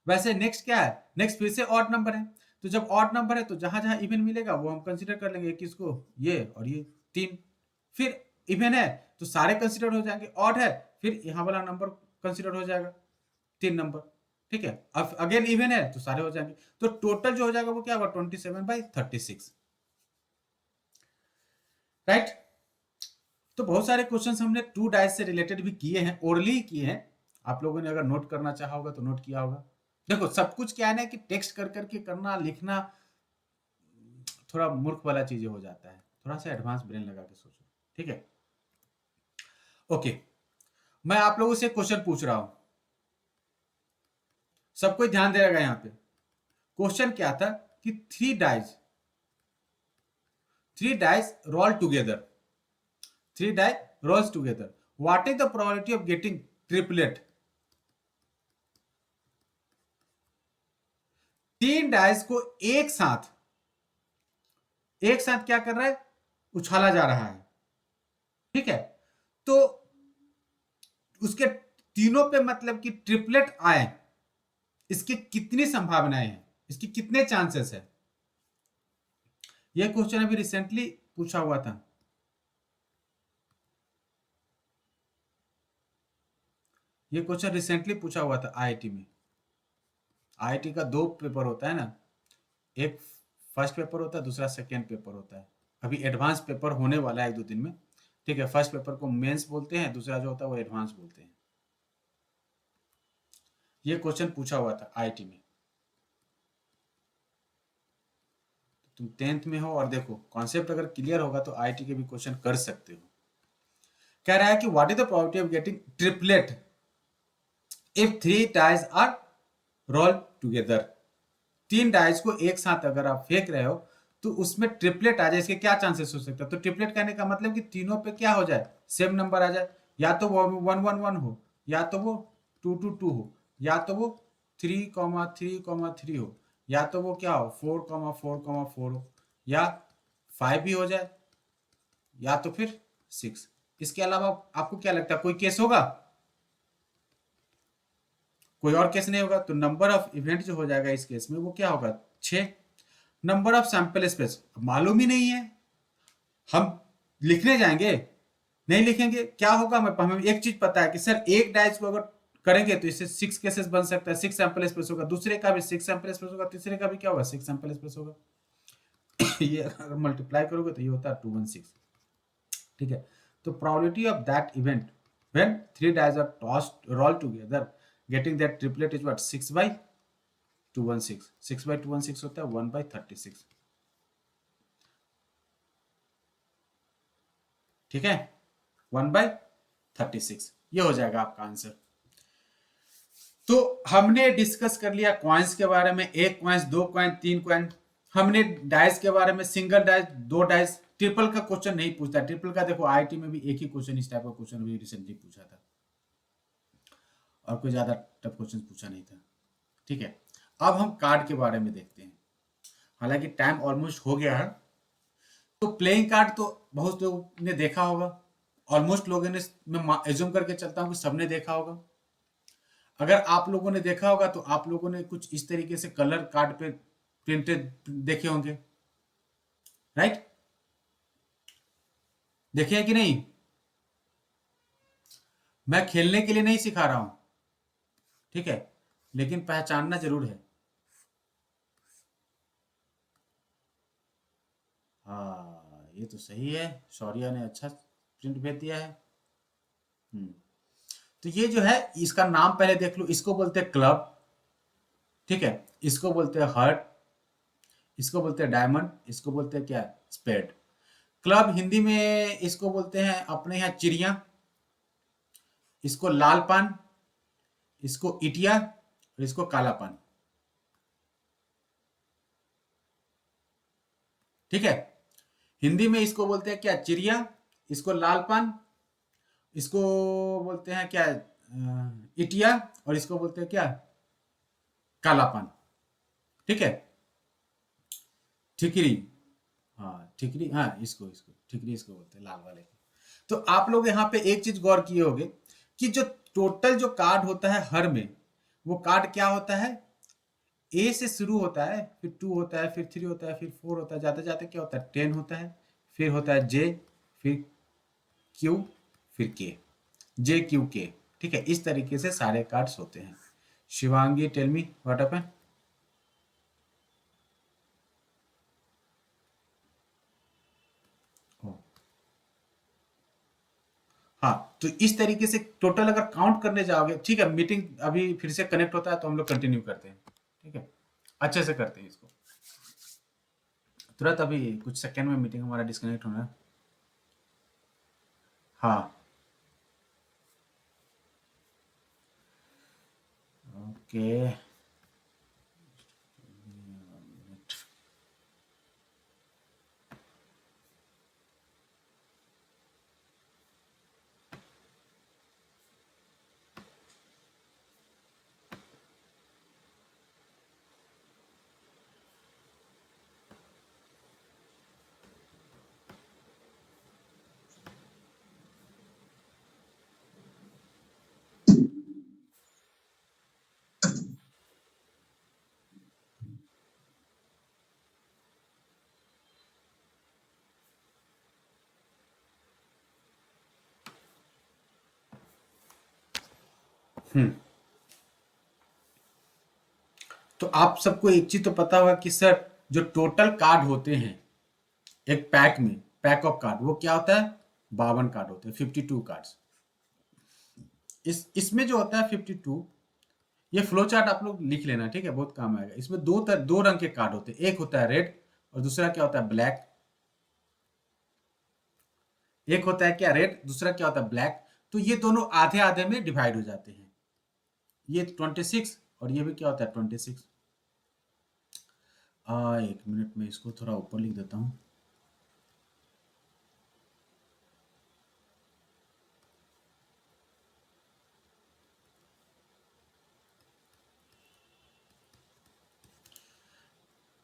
वैसे नेक्स्ट क्या है, नेक्स्ट फिर से ऑड नंबर है, तो जब ऑड नंबर है तो जहां जहां इवन मिलेगा वो हम कंसीडर कर लेंगे, किसको, ये और ये 3। फिर इवन है तो सारे कंसीडर हो जाएंगे, ऑड है फिर यहाँ वाला नंबर कंसीडर हो जाएगा, 3 नंबर। ठीक है, अब अगेन इवन है तो सारे हो जाएंगे, तो टोटल जो हो जाएगा वो क्या होगा, 27/36। राइट। तो बहुत सारे क्वेश्चंस हमने 2 डाइस से रिलेटेड भी किए हैं, ओरली किए हैं। आप लोगों ने अगर नोट करना चाहा होगा तो नोट किया होगा। देखो सब कुछ क्या है ना कि टेक्स्ट कर करके करना लिखना थोड़ा मूर्ख वाला चीजें हो जाता है, थोड़ा सा एडवांस ब्रेन लगा के सोचो। ठीक है, ओके। मैं आप लोगों से क्वेश्चन पूछ रहा हूं, सब कोई ध्यान देगा यहां पे। क्वेश्चन क्या था कि 3 dice roll together, 3 die rolls together, what is the probability of getting triplet? 3 dice को एक साथ क्या कर रहा है, उछाला जा रहा है। ठीक है, तो उसके तीनों पे मतलब कि ट्रिपलेट आए, इसकी कितनी संभावनाएं हैं, इसकी कितने चांसेस है। यह क्वेश्चन अभी रिसेंटली पूछा हुआ था। यह क्वेश्चन रिसेंटली पूछा हुआ था आईआईटी में। आईआईटी का 2 पेपर होता है ना, एक फर्स्ट पेपर होता है, दूसरा सेकेंड पेपर होता है। अभी एडवांस पेपर होने वाला है 1-2 दिन में। ठीक है, फर्स्ट पेपर को मेंस बोलते हैं, दूसरा जो होता है वो एडवांस बोलते हैं। ये क्वेश्चन पूछा हुआ था आईआईटी में। तुम 10th में हो और देखो कॉन्सेप्ट अगर क्लियर होगा तो आईआईटी के भी क्वेश्चन कर सकते हो। कह रहा है कि what is the probability of getting triplet if 3 dice are roll together. 3 dice को एक साथ अगर आप फेंक रहे हो तो उसमें ट्रिपलेट आ जाए, इसके क्या चांसेस हो सकता है। तो ट्रिपलेट कहने का मतलब कि तीनों पे क्या हो जाए, सेम नंबर आ जाए, या तो वो 1-1-1 हो, या तो वो 2-2-2 हो, या तो वो 3,3,3 हो, या तो वो क्या हो 4,4,4 हो, या 5 भी हो जाए, या तो फिर 6। इसके अलावा आपको क्या लगता है कोई केस होगा, कोई और केस नहीं होगा। तो नंबर ऑफ इवेंट जो हो जाएगा इस केस में वो क्या होगा, 6। नंबर ऑफ सैंपल स्पेस मालूम ही नहीं है, हम लिखने जाएंगे नहीं लिखेंगे, क्या होगा हमें एक चीज पता है कि सर एक डाइस को अगर करेंगे तो इससे 6 केसेस बन सकता है, 6 सैंपल स्पेस होगा, दूसरे का भी 6 सैंपल स्पेस होगा, तीसरे का भी क्या होगा 6 सैंपल स्पेस होगा। ये अगर मल्टीप्लाई करोगे तो ये होता है 216। ठीक है, तो probability of that event when 3 dice are tossed roll together getting that triplet is what 6/216। 6/216 होता है 1/36। ठीक है, 1/36 ये हो जाएगा आपका आंसर। तो हमने डिस्कस कर लिया कॉइन्स के बारे में, 1 कॉइन्स, 2 कॉइन, 3 कॉइन। हमने डाइस के बारे में, सिंगल डाइस, 2 डाइस। ट्रिपल का क्वेश्चन नहीं पूछता, ट्रिपल का देखो आईआईटी में भी एक ही क्वेश्चन, इस टाइप का क्वेश्चन भी रिसेंटली पूछा था और कोई ज्यादा टफ क्वेश्चन पूछा नहीं था। ठीक है, अब हम कार्ड के बारे में देखते हैं, हालांकि टाइम ऑलमोस्ट हो गया है। तो प्लेइंग कार्ड तो बहुत लोगों ने देखा होगा, ऑलमोस्ट लोगों ने, मैं एज्यूम करके चलता हूं कि सबने देखा होगा। अगर आप लोगों ने देखा होगा तो आप लोगों ने कुछ इस तरीके से कलर कार्ड पे प्रिंटेड देखे होंगे, राइट? देखे हैं कि नहीं? मैं खेलने के लिए नहीं सिखा रहा हूं, ठीक है, लेकिन पहचानना जरूर है। हाँ ये तो सही है, शौर्या ने अच्छा प्रिंट भेज दिया है। तो ये जो है इसका नाम पहले देख लो, इसको बोलते हैं क्लब। ठीक है, इसको बोलते हैं हार्ट, इसको बोलते हैं डायमंड, इसको बोलते हैं क्या, स्पेड। क्लब हिंदी में इसको बोलते हैं अपने यहाँ चिड़िया, इसको लाल पान, इसको इटिया और इसको काला पान। ठीक है, हिंदी में इसको बोलते हैं क्या, चिड़िया, इसको लाल पान, इसको बोलते हैं क्या इटिया, और इसको बोलते हैं क्या, काला पान। ठीक है, ठिकरी, हाँ ठिकरी, हाँ इसको इसको ठिकरी इसको बोलते हैं, लाल वाले को। तो आप लोग यहाँ पे एक चीज गौर किए होंगे कि जो टोटल जो कार्ड होता है हर में, वो कार्ड क्या होता है, ए से शुरू होता है, फिर 2 होता है, फिर 3 होता है, फिर 4 होता है, जाते जाते क्या होता है 10 होता है, फिर होता है जे, फिर क्यू, फिर के, जे क्यू के। ठीक है, इस तरीके से सारे कार्ड्स होते हैं। Shivangi, tell me what happened. हाँ, तो इस तरीके से टोटल अगर काउंट करने जाओगे, ठीक है, मीटिंग अभी फिर से कनेक्ट होता है तो हम लोग कंटिन्यू करते हैं। ठीक है, अच्छे से करते हैं इसको। तुरंत अभी कुछ सेकंड में मीटिंग हमारा डिस्कनेक्ट होना है। हाँ, ओके। हम्म, तो आप सबको एक चीज तो पता होगा कि सर जो टोटल कार्ड होते हैं एक पैक में, पैक ऑफ कार्ड, वो क्या होता है 52 कार्ड होते हैं, 52 कार्ड्स। इसमें जो होता है 52, ये फ्लो चार्ट आप लोग लिख लेना, ठीक है, बहुत काम आएगा। इसमें दो रंग के कार्ड होते हैं, एक होता है रेड और दूसरा क्या होता है ब्लैक। एक होता है क्या रेड, दूसरा क्या होता है ब्लैक। तो ये दोनों आधे आधे में डिवाइड हो जाते हैं, ये 26 और ये भी क्या होता है 26। एक मिनट में इसको थोड़ा ऊपर लिख देता हूँ।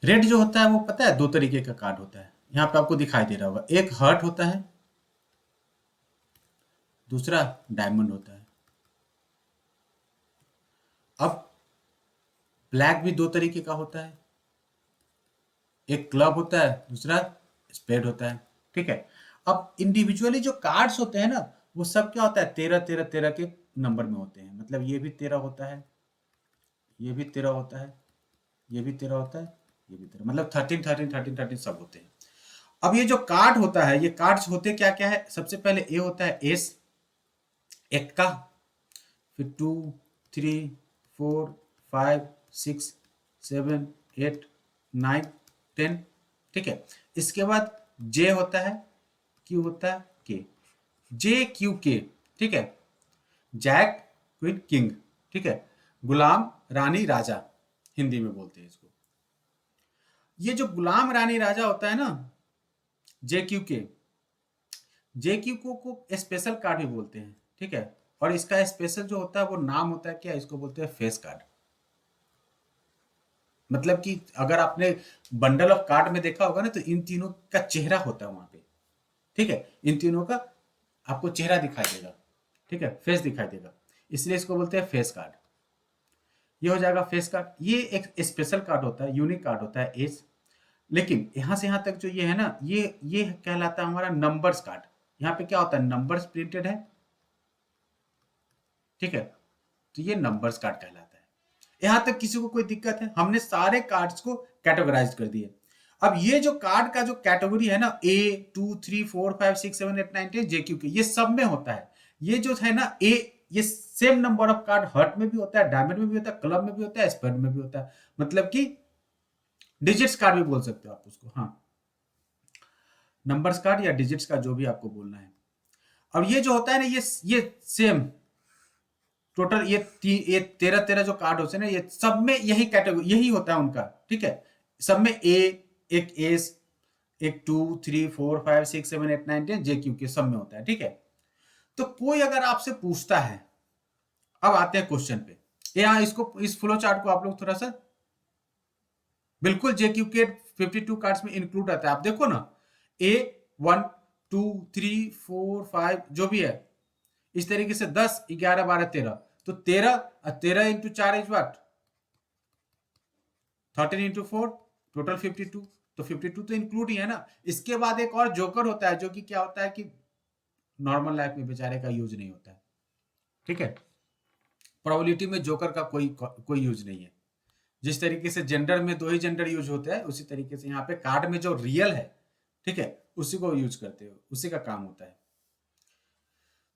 रेड जो होता है वो पता है दो तरीके का कार्ड होता है, यहाँ पे आपको दिखाई दे रहा होगा, एक हर्ट होता है, दूसरा डायमंड होता है। अब ब्लैक भी दो तरीके का होता है, एक क्लब होता है, दूसरा स्पेड होता है। ठीक है, अब इंडिविजुअली जो कार्ड्स होते हैं ना, वो सब क्या होता है 13 13 13 के नंबर में होते हैं। मतलब ये भी 13 होता है, ये भी 13 होता है, ये भी 13 होता है, ये भी 13, मतलब 13 13 13 13 सब होते हैं। अब ये जो कार्ड होता है, ये कार्ड्स होते क्या क्या है, सबसे पहले ए होता है एस, एक का, फिर 2 3 4 5 6 7 8 9 10। ठीक है, इसके बाद जे होता है, क्यू होता है, के, जे क्यू के। ठीक है, जैक, क्वीन, किंग। ठीक है, गुलाम, रानी, राजा, हिंदी में बोलते हैं इसको। ये जो गुलाम रानी राजा होता है ना, जे क्यू के, जे क्यू को स्पेशल कार्ड भी बोलते हैं। ठीक है, और इसका स्पेशल जो होता है वो नाम होता है क्या, इसको बोलते हैं फेस कार्ड। मतलब कि अगर आपने बंडल ऑफ कार्ड में देखा होगा ना, तो इन तीनों का चेहरा होता है वहां पे। ठीक है, इन तीनों का आपको चेहरा दिखाई देगा। ठीक है, फेस दिखाई देगा, इसलिए इसको बोलते हैं फेस कार्ड। ये हो जाएगा फेस कार्ड। ये एक स्पेशल कार्ड होता है, यूनिक कार्ड होता है एज। लेकिन यहां से यहां तक जो ये है ना, ये कहलाता है हमारा नंबर्स कार्ड। यहाँ पे क्या होता है नंबर्स प्रिंटेड है। ठीक है, तो ये नंबर्स कार्ड कहलाता है। यहां तक किसी को कोई दिक्कत है, हमने सारे कार्ड्स को कैटेगराइज कर दिए। अब ये जो कार्ड का जो कैटेगरी है ना, ए 2 3 4 5 6 7 8 9 10 जे क्यू के, ये सब में होता है। ये जो है ना ए, ये same number of card heart में भी होता है, डायमंड में भी होता है, क्लब में भी होता है, स्पेड में भी होता है। मतलब कि डिजिट्स कार्ड भी बोल सकते हो आप उसको। हाँ, नंबर्स कार्ड या डिजिट्स का, जो भी आपको बोलना है। अब ये जो होता है ना, ये सेम टोटल ये 13 13 जो कार्ड होते हैं ना, ये सब में यही कैटेगरी, यही होता है उनका। ठीक है, सब में ए, एक एस, एक 2 3 4 5 6 7 8 9 10 जे क्यू के, सब में होता है। ठीक है, तो कोई अगर आपसे पूछता है, अब आते हैं क्वेश्चन पे। यहाँ इसको, इस फ्लो चार्ट को आप लोग थोड़ा सा, बिल्कुल जे क्यू के 52 कार्ड्स में इंक्लूड रहता है। आप देखो ना, ए 1 2 3 4 5 जो भी है, इस तरीके से 10, 11, 12, 13, तो 13 into 4 is what 13 into 4 total 52, तो 52 तो इंक्लूड ही है ना। इसके बाद एक और जोकर होता है जो कि क्या होता है कि नॉर्मल लाइफ में बेचारे का यूज नहीं होता है, ठीक है। प्रोबेबिलिटी में जोकर का कोई यूज नहीं है। जिस तरीके से जेंडर में 2 ही जेंडर यूज होते हैं, उसी तरीके से यहाँ पे कार्ड में जो रियल है, ठीक है, उसी को यूज करते हो, उसी का काम होता है।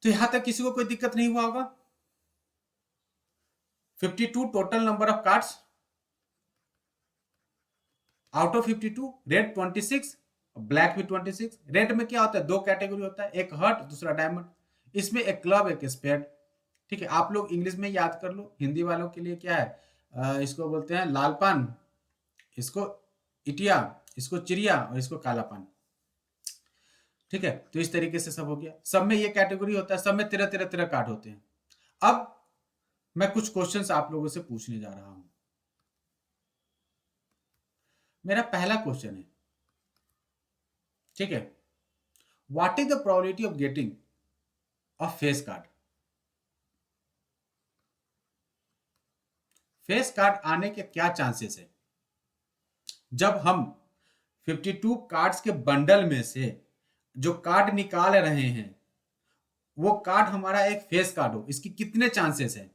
तो यहां तक किसी को कोई दिक्कत नहीं हुआ होगा। 52 total number of cards, out of 52 red 26, black भी 26। रेड में क्या होता है, 2 कैटेगरी होता है, एक हर्ट दूसरा डायमंड। इसमें एक क्लब एक स्पेड, ठीक है। आप लोग इंग्लिश में याद कर लो, हिंदी वालों के लिए क्या है, इसको बोलते हैं लाल पान, इसको इटिया, इसको चिड़िया और इसको काला पान, ठीक है। तो इस तरीके से सब हो गया, सब में ये कैटेगरी होता है, सब में 13 कार्ड होते हैं। अब मैं कुछ क्वेश्चंस आप लोगों से पूछने जा रहा हूं। मेरा पहला क्वेश्चन है, ठीक है, what is the probability of getting a face card. Face card आने के क्या चांसेस है जब हम 52 कार्ड्स के बंडल में से जो कार्ड निकाल रहे हैं वो कार्ड हमारा एक फेस कार्ड हो, इसकी कितने चांसेस है।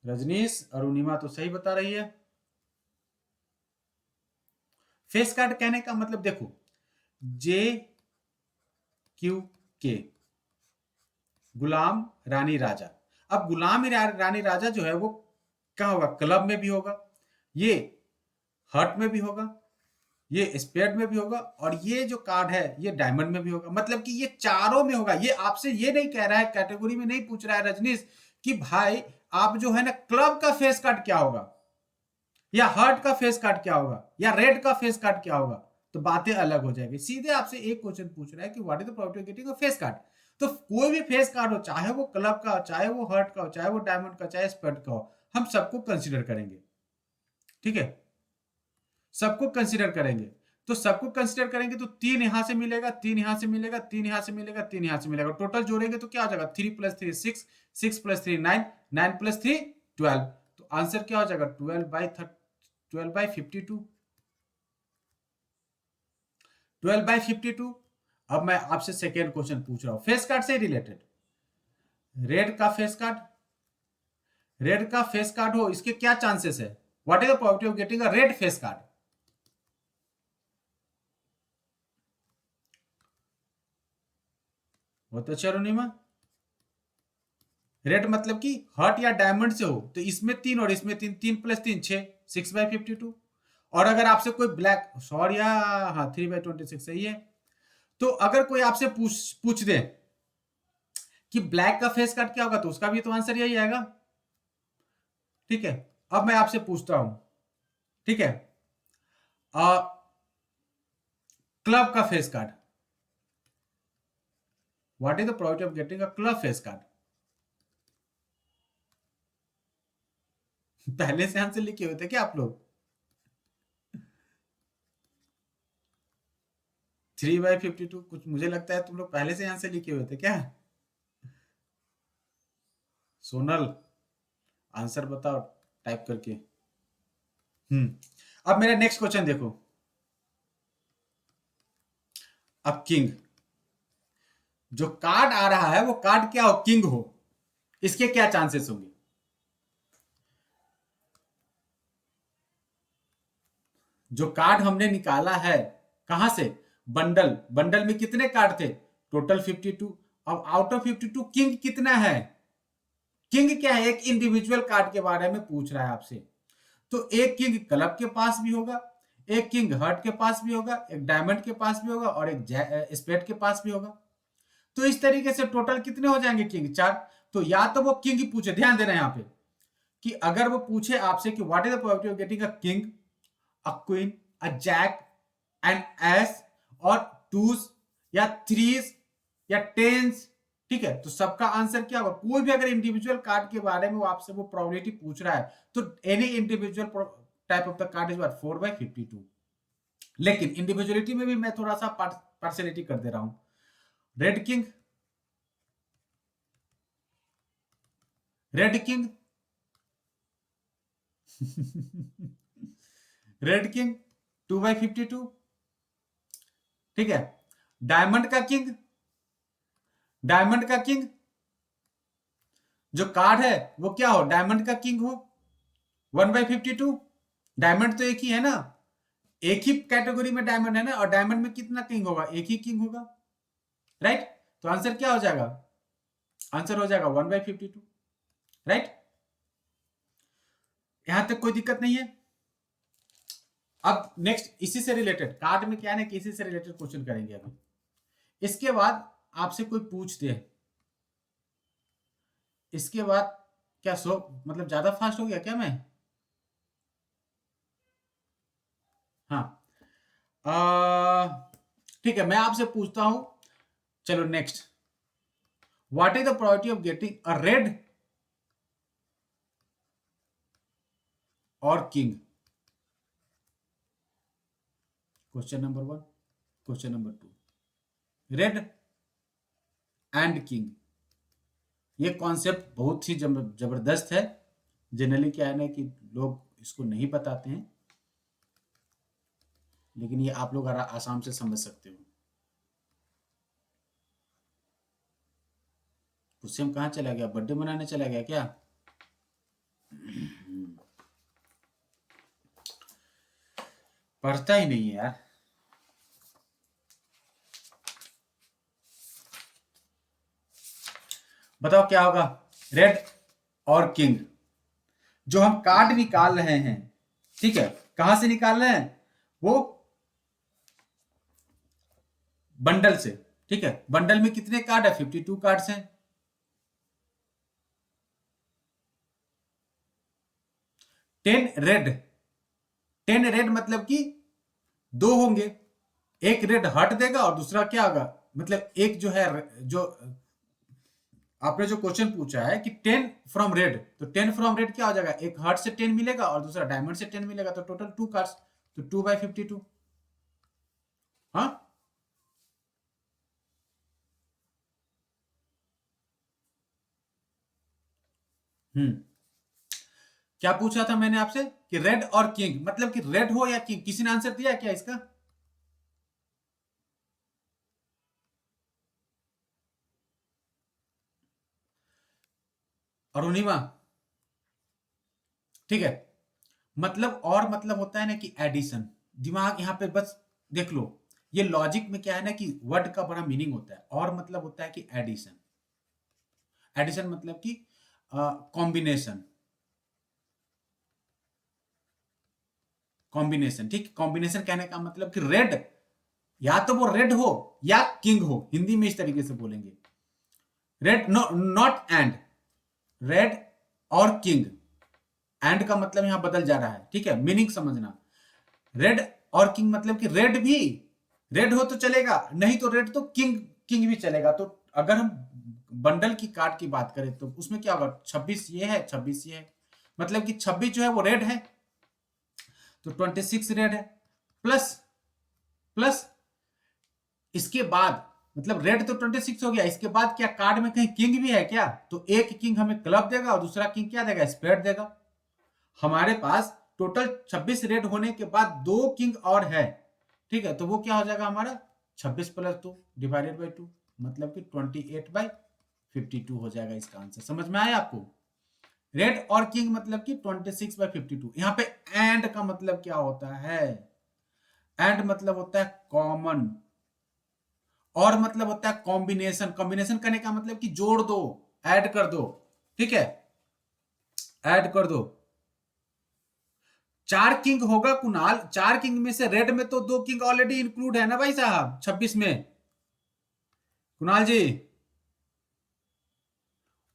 रजनीश, अरुणिमा तो सही बता रही है। फेस कार्ड कहने का मतलब देखो, JQK गुलाम रानी राजा। अब गुलाम रानी राजा जो है वो क्या होगा, क्लब में भी होगा, ये हर्ट में भी होगा, ये स्पेड में भी होगा, और ये जो कार्ड है ये डायमंड में भी होगा। मतलब कि ये चारों में होगा। ये आपसे ये नहीं कह रहा है, कैटेगरी में नहीं पूछ रहा है रजनीश कि भाई आप जो है ना क्लब का फेस कार्ड क्या होगा, या हर्ट का फेस कार्ड क्या होगा, या रेड का फेस कार्ड क्या होगा, तो बातें अलग हो जाएगी। सीधे आपसे एक क्वेश्चन पूछ रहा है कि what is the probability of getting a face card. तो कोई भी फेस कार्ड हो, चाहे वो क्लब का हो, चाहे वो हर्ट का हो, चाहे वो डायमंड का, चाहे स्पेड का हो, हम सबको कंसिडर करेंगे, ठीक है, सबको कंसिडर करेंगे। तो सबको कंसिडर करेंगे तो 3 यहां से मिलेगा, 3 यहां से मिलेगा, 3 यहां से मिलेगा, 3 यहां से मिलेगा, टोटल जोड़ेंगे तो क्या हो जाएगा, 3 + 3 6, 6 + 3 9, 9 + 3 12। तो आंसर क्या हो जाएगा, 12/52, 12/52। अब मैं आपसे सेकेंड क्वेश्चन पूछ रहा हूं फेस कार्ड से रिलेटेड। रेड का फेस कार्ड, रेड का फेस कार्ड हो, इसके क्या चांसेस है, what is the probability of getting a red face card. बहुत अच्छा अरुणिमा। रेड मतलब कि हर्ट या डायमंड से हो, तो इसमें 3 और इसमें 3, 3 + 3 6, 6/52। और अगर आपसे कोई ब्लैक, सॉरी, हाँ 3/26 सही है। तो अगर कोई आपसे पूछ दे कि ब्लैक का फेस कार्ड क्या होगा, तो उसका भी तो आंसर यही आएगा, ठीक है। अब मैं आपसे पूछता हूं, ठीक है, क्लब का face card, what is the probability of getting a club face card. पहले से आंसर लिखे हुए थे क्या आप लोग, 3/52 कुछ मुझे लगता है तुम लोग पहले से आंसर लिखे हुए थे क्या। सोनल आंसर बताओ टाइप करके। अब मेरा नेक्स्ट क्वेश्चन देखो। अब किंग, जो कार्ड आ रहा है वो कार्ड क्या हो, किंग हो, इसके क्या चांसेस होंगे। जो कार्ड हमने निकाला है कहां से, बंडल, बंडल में कितने कार्ड थे, टोटल 52। अब आउट ऑफ 52 किंग कितना है, किंग क्या है, एक इंडिविजुअल कार्ड के बारे में पूछ रहा है आपसे। तो एक किंग क्लब के पास भी होगा, एक किंग हर्ट के पास भी होगा, एक डायमंड के पास भी होगा, और एक स्पेड के पास भी होगा। तो इस तरीके से टोटल कितने हो जाएंगे, किंग 4। तो या तो वो किंग ही पूछे, ध्यान देना यहां पे कि अगर वो पूछे आपसे कि what is the probability of getting a king, a queen, a jack and ace, और टूस या थ्रीज या टेंस, ठीक है, तो सबका आंसर क्या होगा। कोई भी अगर इंडिविजुअल कार्ड के बारे में वो आपसे वो प्रोबेबिलिटी पूछ रहा है, तो any individual type of the card is what 4/52। लेकिन इंडिविजुअलिटी में भी मैं थोड़ा सा पार्शियलिटी कर दे रहा हूं। Red king, red king red king 2/52, ठीक है। डायमंड का किंग, डायमंड का किंग जो कार्ड है वो क्या हो, डायमंड का किंग हो 1/52। डायमंड तो एक ही है ना, एक ही कैटेगरी में डायमंड है ना, और डायमंड में कितना किंग होगा, एक ही किंग होगा, राइट। तो आंसर क्या हो जाएगा, आंसर हो जाएगा 1/52, राइट। यहां तक कोई दिक्कत नहीं है। अब नेक्स्ट इसी से रिलेटेड, कार्ड में क्या है ना कि इसी से रिलेटेड क्वेश्चन करेंगे अभी। इसके बाद आपसे कोई पूछते हैं, इसके बाद क्या सो मतलब ज्यादा फास्ट हो गया क्या मैं, हाँ ठीक है, मैं आपसे पूछता हूं, चलो next. What is the probability of getting a red और king, question number 1। Question number 2, red and king. ये कॉन्सेप्ट बहुत ही जबरदस्त है। जनरली क्या है ना कि लोग इसको नहीं बताते हैं, लेकिन ये आप लोग आसाम से समझ सकते हो। गुस्सेम कहाँ चला गया, बर्थडे मनाने चला गया क्या? पढ़ता ही नहीं है यार। बताओ क्या होगा, रेड और किंग। जो हम कार्ड निकाल रहे हैं, ठीक है, कहां से निकाल रहे हैं, वो बंडल से, ठीक है। बंडल में कितने कार्ड है, 52 कार्ड्स हैं। 10 रेड, 10 रेड मतलब कि दो होंगे, एक रेड हट देगा और दूसरा क्या होगा, मतलब एक जो है, जो आपने जो क्वेश्चन पूछा है कि 10 फ्रॉम रेड, तो 10 फ्रॉम रेड क्या हो जाएगा, एक हार्ट से 10 मिलेगा और दूसरा डायमंड से 10 मिलेगा, तो टोटल 2 कार्ड्स, तो 2/52। हाँ, क्या पूछा था मैंने आपसे कि रेड और किंग, मतलब कि रेड हो या किंग, किसी ने आंसर दिया क्या इसका? अरुणिमा, ठीक है। मतलब और मतलब होता है ना कि एडिशन, दिमाग यहां पे बस देख लो। ये लॉजिक में क्या है ना कि वर्ड का बड़ा मीनिंग होता है, और मतलब होता है कि एडिशन। एडिशन मतलब कि कॉम्बिनेशन, कॉम्बिनेशन, ठीक। कॉम्बिनेशन कहने का मतलब कि रेड, या तो वो रेड हो या किंग हो, हिंदी में इस तरीके से बोलेंगे। Red, no not and, red और किंग, एंड का मतलब यहां बदल जा रहा है, ठीक है, मीनिंग समझना। रेड और किंग मतलब कि रेड भी, रेड हो तो चलेगा, नहीं तो रेड तो किंग, किंग भी चलेगा। तो अगर हम बंडल की कार्ड की बात करें तो उसमें क्या होगा, 26 ये है, 26 ये है, मतलब कि 26 जो है वो रेड है, तो 26 रेड है, प्लस प्लस इसके बाद, मतलब रेड तो 26 हो गया, इसके बाद क्या कार्ड में कहीं किंग भी है क्या, तो एक किंग हमें क्लब देगा और दूसरा किंग क्या देगा, स्पेड देगा। हमारे पास टोटल 26 रेड होने के बाद दो किंग और है, ठीक है, तो वो क्या हो जाएगा हमारा 26+2 ÷ 2, मतलब कि 28/52 हो जाएगा इसका आंसर। समझ में आया आपको? रेड और किंग मतलब कि 26/52। यहां पे एंड का मतलब क्या होता है, एंड मतलब होता है कॉमन, और मतलब होता है कॉम्बिनेशन। कॉम्बिनेशन करने का मतलब कि जोड़ दो, ऐड कर दो, ठीक है, ऐड कर दो। 4 किंग होगा कुणाल, 4 किंग में से रेड में तो 2 किंग ऑलरेडी इंक्लूड है ना भाई साहब, 26 में। कुणाल जी,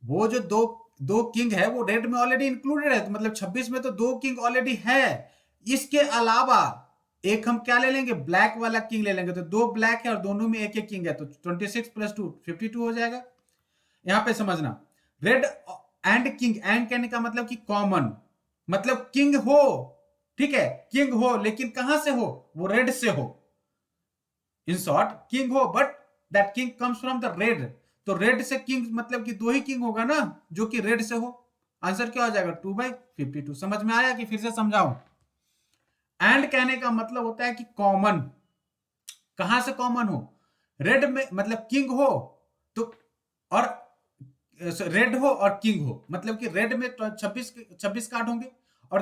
वो जो दो दो किंग है वो रेड में ऑलरेडी इंक्लूडेड है, तो मतलब 26 में तो 2 किंग ऑलरेडी है। इसके अलावा एक हम क्या ले लेंगे, ब्लैक वाला किंग ले लेंगे, तो 2 ब्लैक है और दोनों में एक एक किंग है, तो 26+2 52 हो जाएगा। यहां पे समझना, रेड एंड किंग, एंड कहने का मतलब कि कॉमन, मतलब किंग हो, ठीक है, किंग हो लेकिन कहां से हो, वो रेड से हो। इन शॉर्ट किंग हो but that king comes from the red. तो रेड से किंग मतलब कि दो ही किंग होगा ना जो कि रेड से हो। आंसर क्या हो जाएगा 2/52। समझ में आया कि फिर से समझाऊं? एंड कहने का मतलब होता है कि कॉमन, कहां से कॉमन हो, रेड में मतलब किंग हो तो, और रेड हो और किंग हो, मतलब कि रेड में 26 कार्ड होंगे और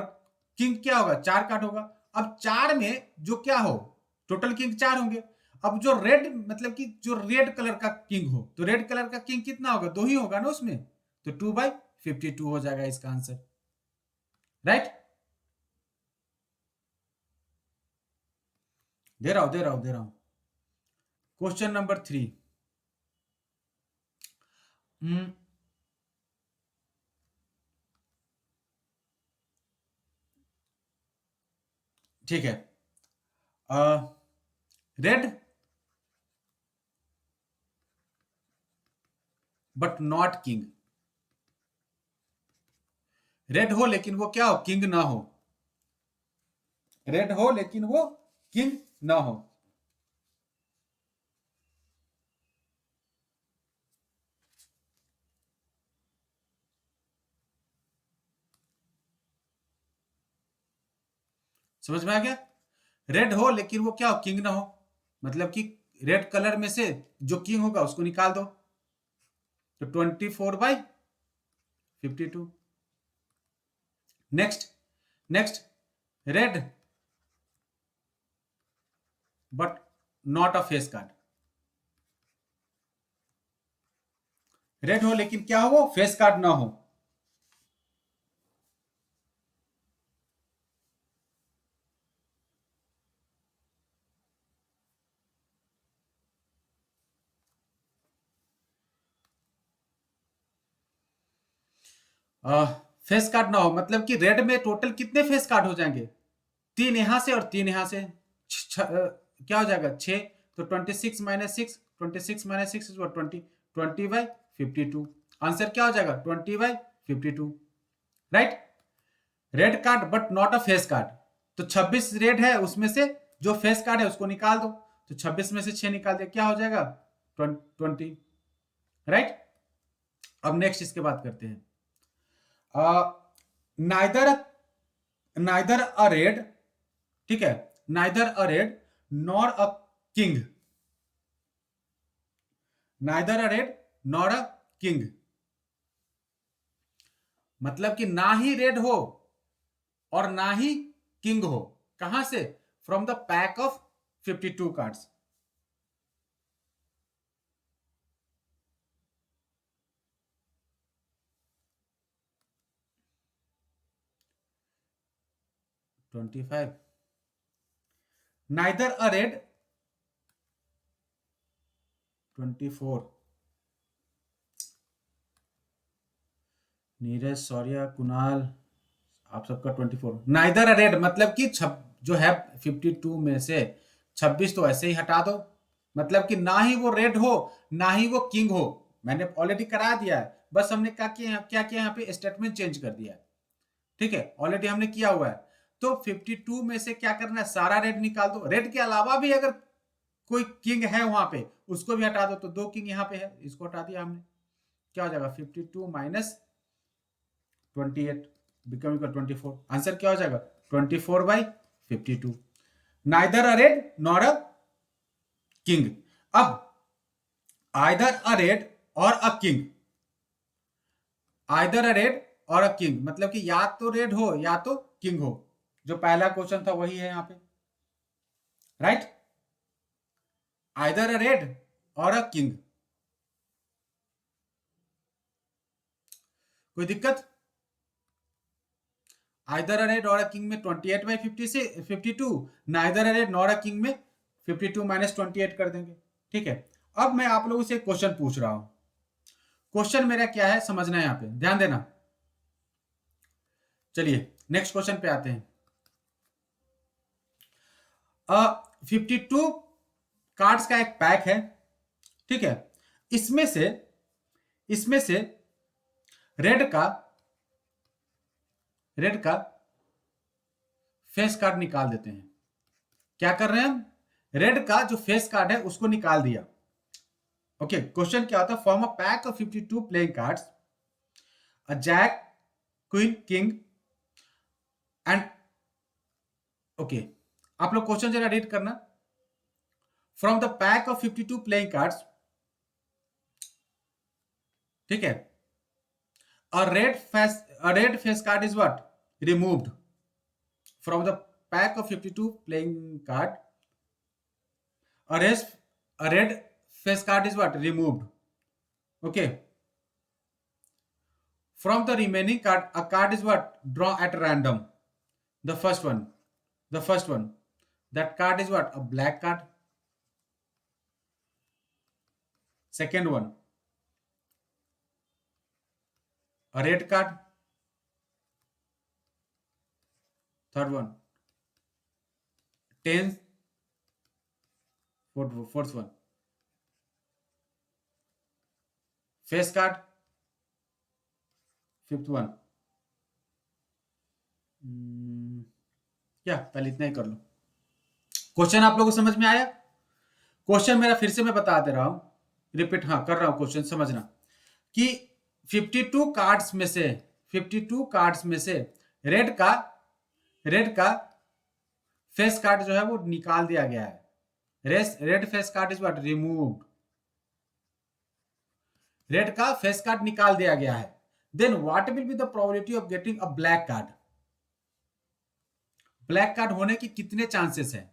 किंग क्या होगा 4 कार्ड होगा। अब 4 में जो क्या हो, टोटल किंग 4 होंगे। अब जो रेड मतलब कि जो रेड कलर का किंग हो तो रेड कलर का किंग कितना होगा, 2 ही होगा ना उसमें, तो 2/52 हो जाएगा इसका आंसर। राइट, दे रहा हूं। Question number 3। ठीक है, red but not king. Red हो लेकिन वो क्या हो, किंग ना हो। रेड हो लेकिन वो किंग ना हो। समझ में आ गया? रेड हो लेकिन वो क्या हो, किंग ना हो, मतलब कि रेड कलर में से जो किंग होगा उसको निकाल दो, तो 24/52। Next, next, red but not a face card. Red हो लेकिन क्या हो, वो फेस कार्ड ना हो। फेस कार्ड ना हो मतलब कि रेड में टोटल कितने फेस कार्ड हो जाएंगे, 3 यहां से और 3 यहां से, क्या हो जाएगा 6। तो 26 - 6 20 20/52। आंसर क्या हो जाएगा 20/52। Right, red card but not a face card, तो 26 रेड है उसमें से जो फेस कार्ड है उसको निकाल दो, तो 26 में से 6 निकाल दे, क्या हो जाएगा 20। राइट, अब नेक्स्ट इसके बात करते हैं। नाइदर नाइदर अ रेड, ठीक है, neither a red nor a king, neither a red nor a king, मतलब कि ना ही रेड हो और ना ही किंग हो। कहां से, from the pack of 52 cards. 25, neither a red 24, Neeraj, Shaurya, Kunal, आप सबका 24। नाइदर अ रेड मतलब कि जो है 52 में से 26 तो ऐसे ही हटा दो, मतलब कि ना ही वो रेड हो ना ही वो किंग हो। मैंने ऑलरेडी करा दिया है, बस हमने क्या किया, यहाँ पे स्टेटमेंट चेंज कर दिया है। ठीक है, ऑलरेडी हमने किया हुआ है। तो 52 में से क्या करना है, सारा रेड निकाल दो। रेड के अलावा भी अगर कोई किंग है वहां पे उसको भी हटा दो, तो 2 किंग यहाँ पे है, इसको हटा दिया हमने। क्या हो जाएगा 52 - 28 बिकम इक्वल 24। आंसर क्या हो जाएगा 24/52। Neither a red nor a king. अब आइदर अ रेड और a king, either a red और अ किंग मतलब कि या तो रेड हो या तो किंग हो। जो पहला क्वेश्चन था वही है यहाँ पे। राइट, आइदर अ रेड और अ किंग। कोई दिक्कत? आइदर अ रेड और अ किंग में 28/50 से 52, neither a red nor a king में 52 - 28 कर देंगे। ठीक है, अब मैं आप लोगों से एक क्वेश्चन पूछ रहा हूं। क्वेश्चन मेरा क्या है समझना है, यहां पे ध्यान देना। चलिए नेक्स्ट क्वेश्चन पे आते हैं। 52 कार्ड्स का एक पैक है, ठीक है। इसमें से इसमें से रेड का फेस कार्ड निकाल देते हैं। क्या कर रहे हैं हम? रेड का जो फेस कार्ड है उसको निकाल दिया। ओके, क्वेश्चन क्या होता है? Form a pack of 52 playing cards, a jack, queen, king and, okay, आप लोग क्वेश्चन जरा रीड करना। From the pack of 52 playing cards, ठीक है, a red face card is what? Removed. From the pack of 52 playing card, a red, a red face card is what? Removed. Okay. From the remaining card, a card is what? Draw at random. The first one. The first one. That card is what? A black card. Second one. A red card. Third one. Ten. Fourth one. Face card. Fifth one. क्या पहले इतना ही कर लो। Question आप लोगों को समझ में आया? क्वेश्चन मेरा फिर से मैं बता दे रहा हूं, रिपीट हाँ कर रहा हूं। क्वेश्चन समझना कि 52 कार्ड्स में से, 52 कार्ड्स में से रेड का फेस कार्ड जो है वो निकाल दिया गया है। Red face card is what? Removed. Red का फेस कार्ड निकाल दिया गया है। Then what will be the probability of getting a black card? Black card होने की कितने चांसेस हैं?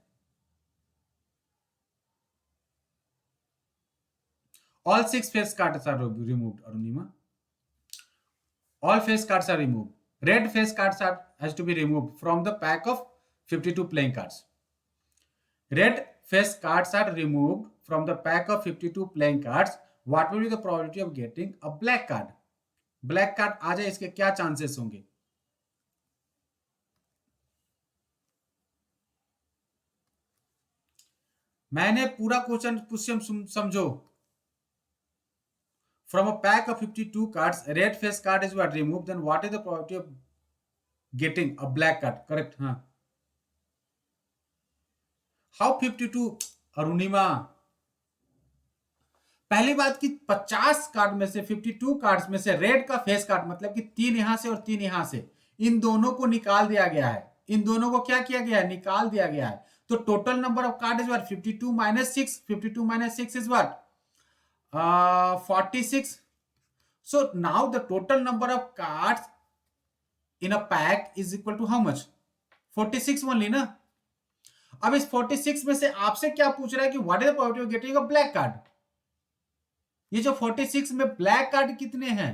All 6 face cards are removed, Arunima. All face cards are removed. Red face cards has to be removed from the pack of 52 playing cards. Red face cards are removed from the pack of 52 playing cards. What will be the probability of getting a black card? Black card आ जाए, इसके क्या chances होंगे? मैंने पूरा question समझो। From a pack of 52 cards, red face card is what? Removed. Then what is the probability of getting a black card? Correct, हाँ. How 52? Arunima, पहली बात कि 50 कार्ड में से, 52 कार्ड्स में से रेड का फेस कार्ड, मतलब कि 3 यहां से और 3 यहां से, इन दोनों को निकाल दिया गया है। इन दोनों को क्या किया गया है? निकाल दिया गया है। तो total number of card is what? 52 minus 6। 52 minus 6 is what? 46. So now the total number of cards in a pack is equal to how much? 46 only ना। अब इस 46 में से आपसे क्या पूछ रहा है कि what is the probability of getting a black card? ये जो 46 में ब्लैक कार्ड कितने हैं?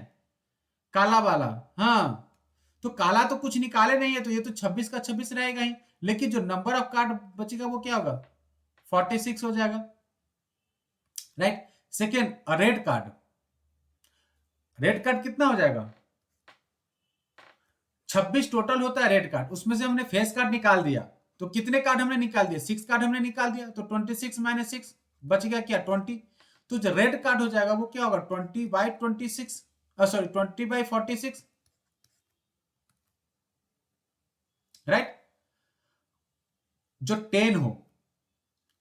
काला वाला, हाँ, तो काला तो कुछ निकाले नहीं है, तो ये तो 26 का 26 रहेगा ही। लेकिन जो नंबर ऑफ कार्ड बचेगा वो क्या होगा? 46 हो जाएगा, right. Second, red card. Red card कितना हो जाएगा? 26 टोटल होता है रेड कार्ड, उसमें से हमने फेस कार्ड निकाल दिया, तो कितने कार्ड हमने निकाल दिया? 6 कार्ड हमने निकाल दिया, तो 26 माइनस 6 बच गया क्या? 20। तो जो रेड कार्ड हो जाएगा वो क्या होगा? 20/26, सॉरी 20/46, राइट। जो 10 हो,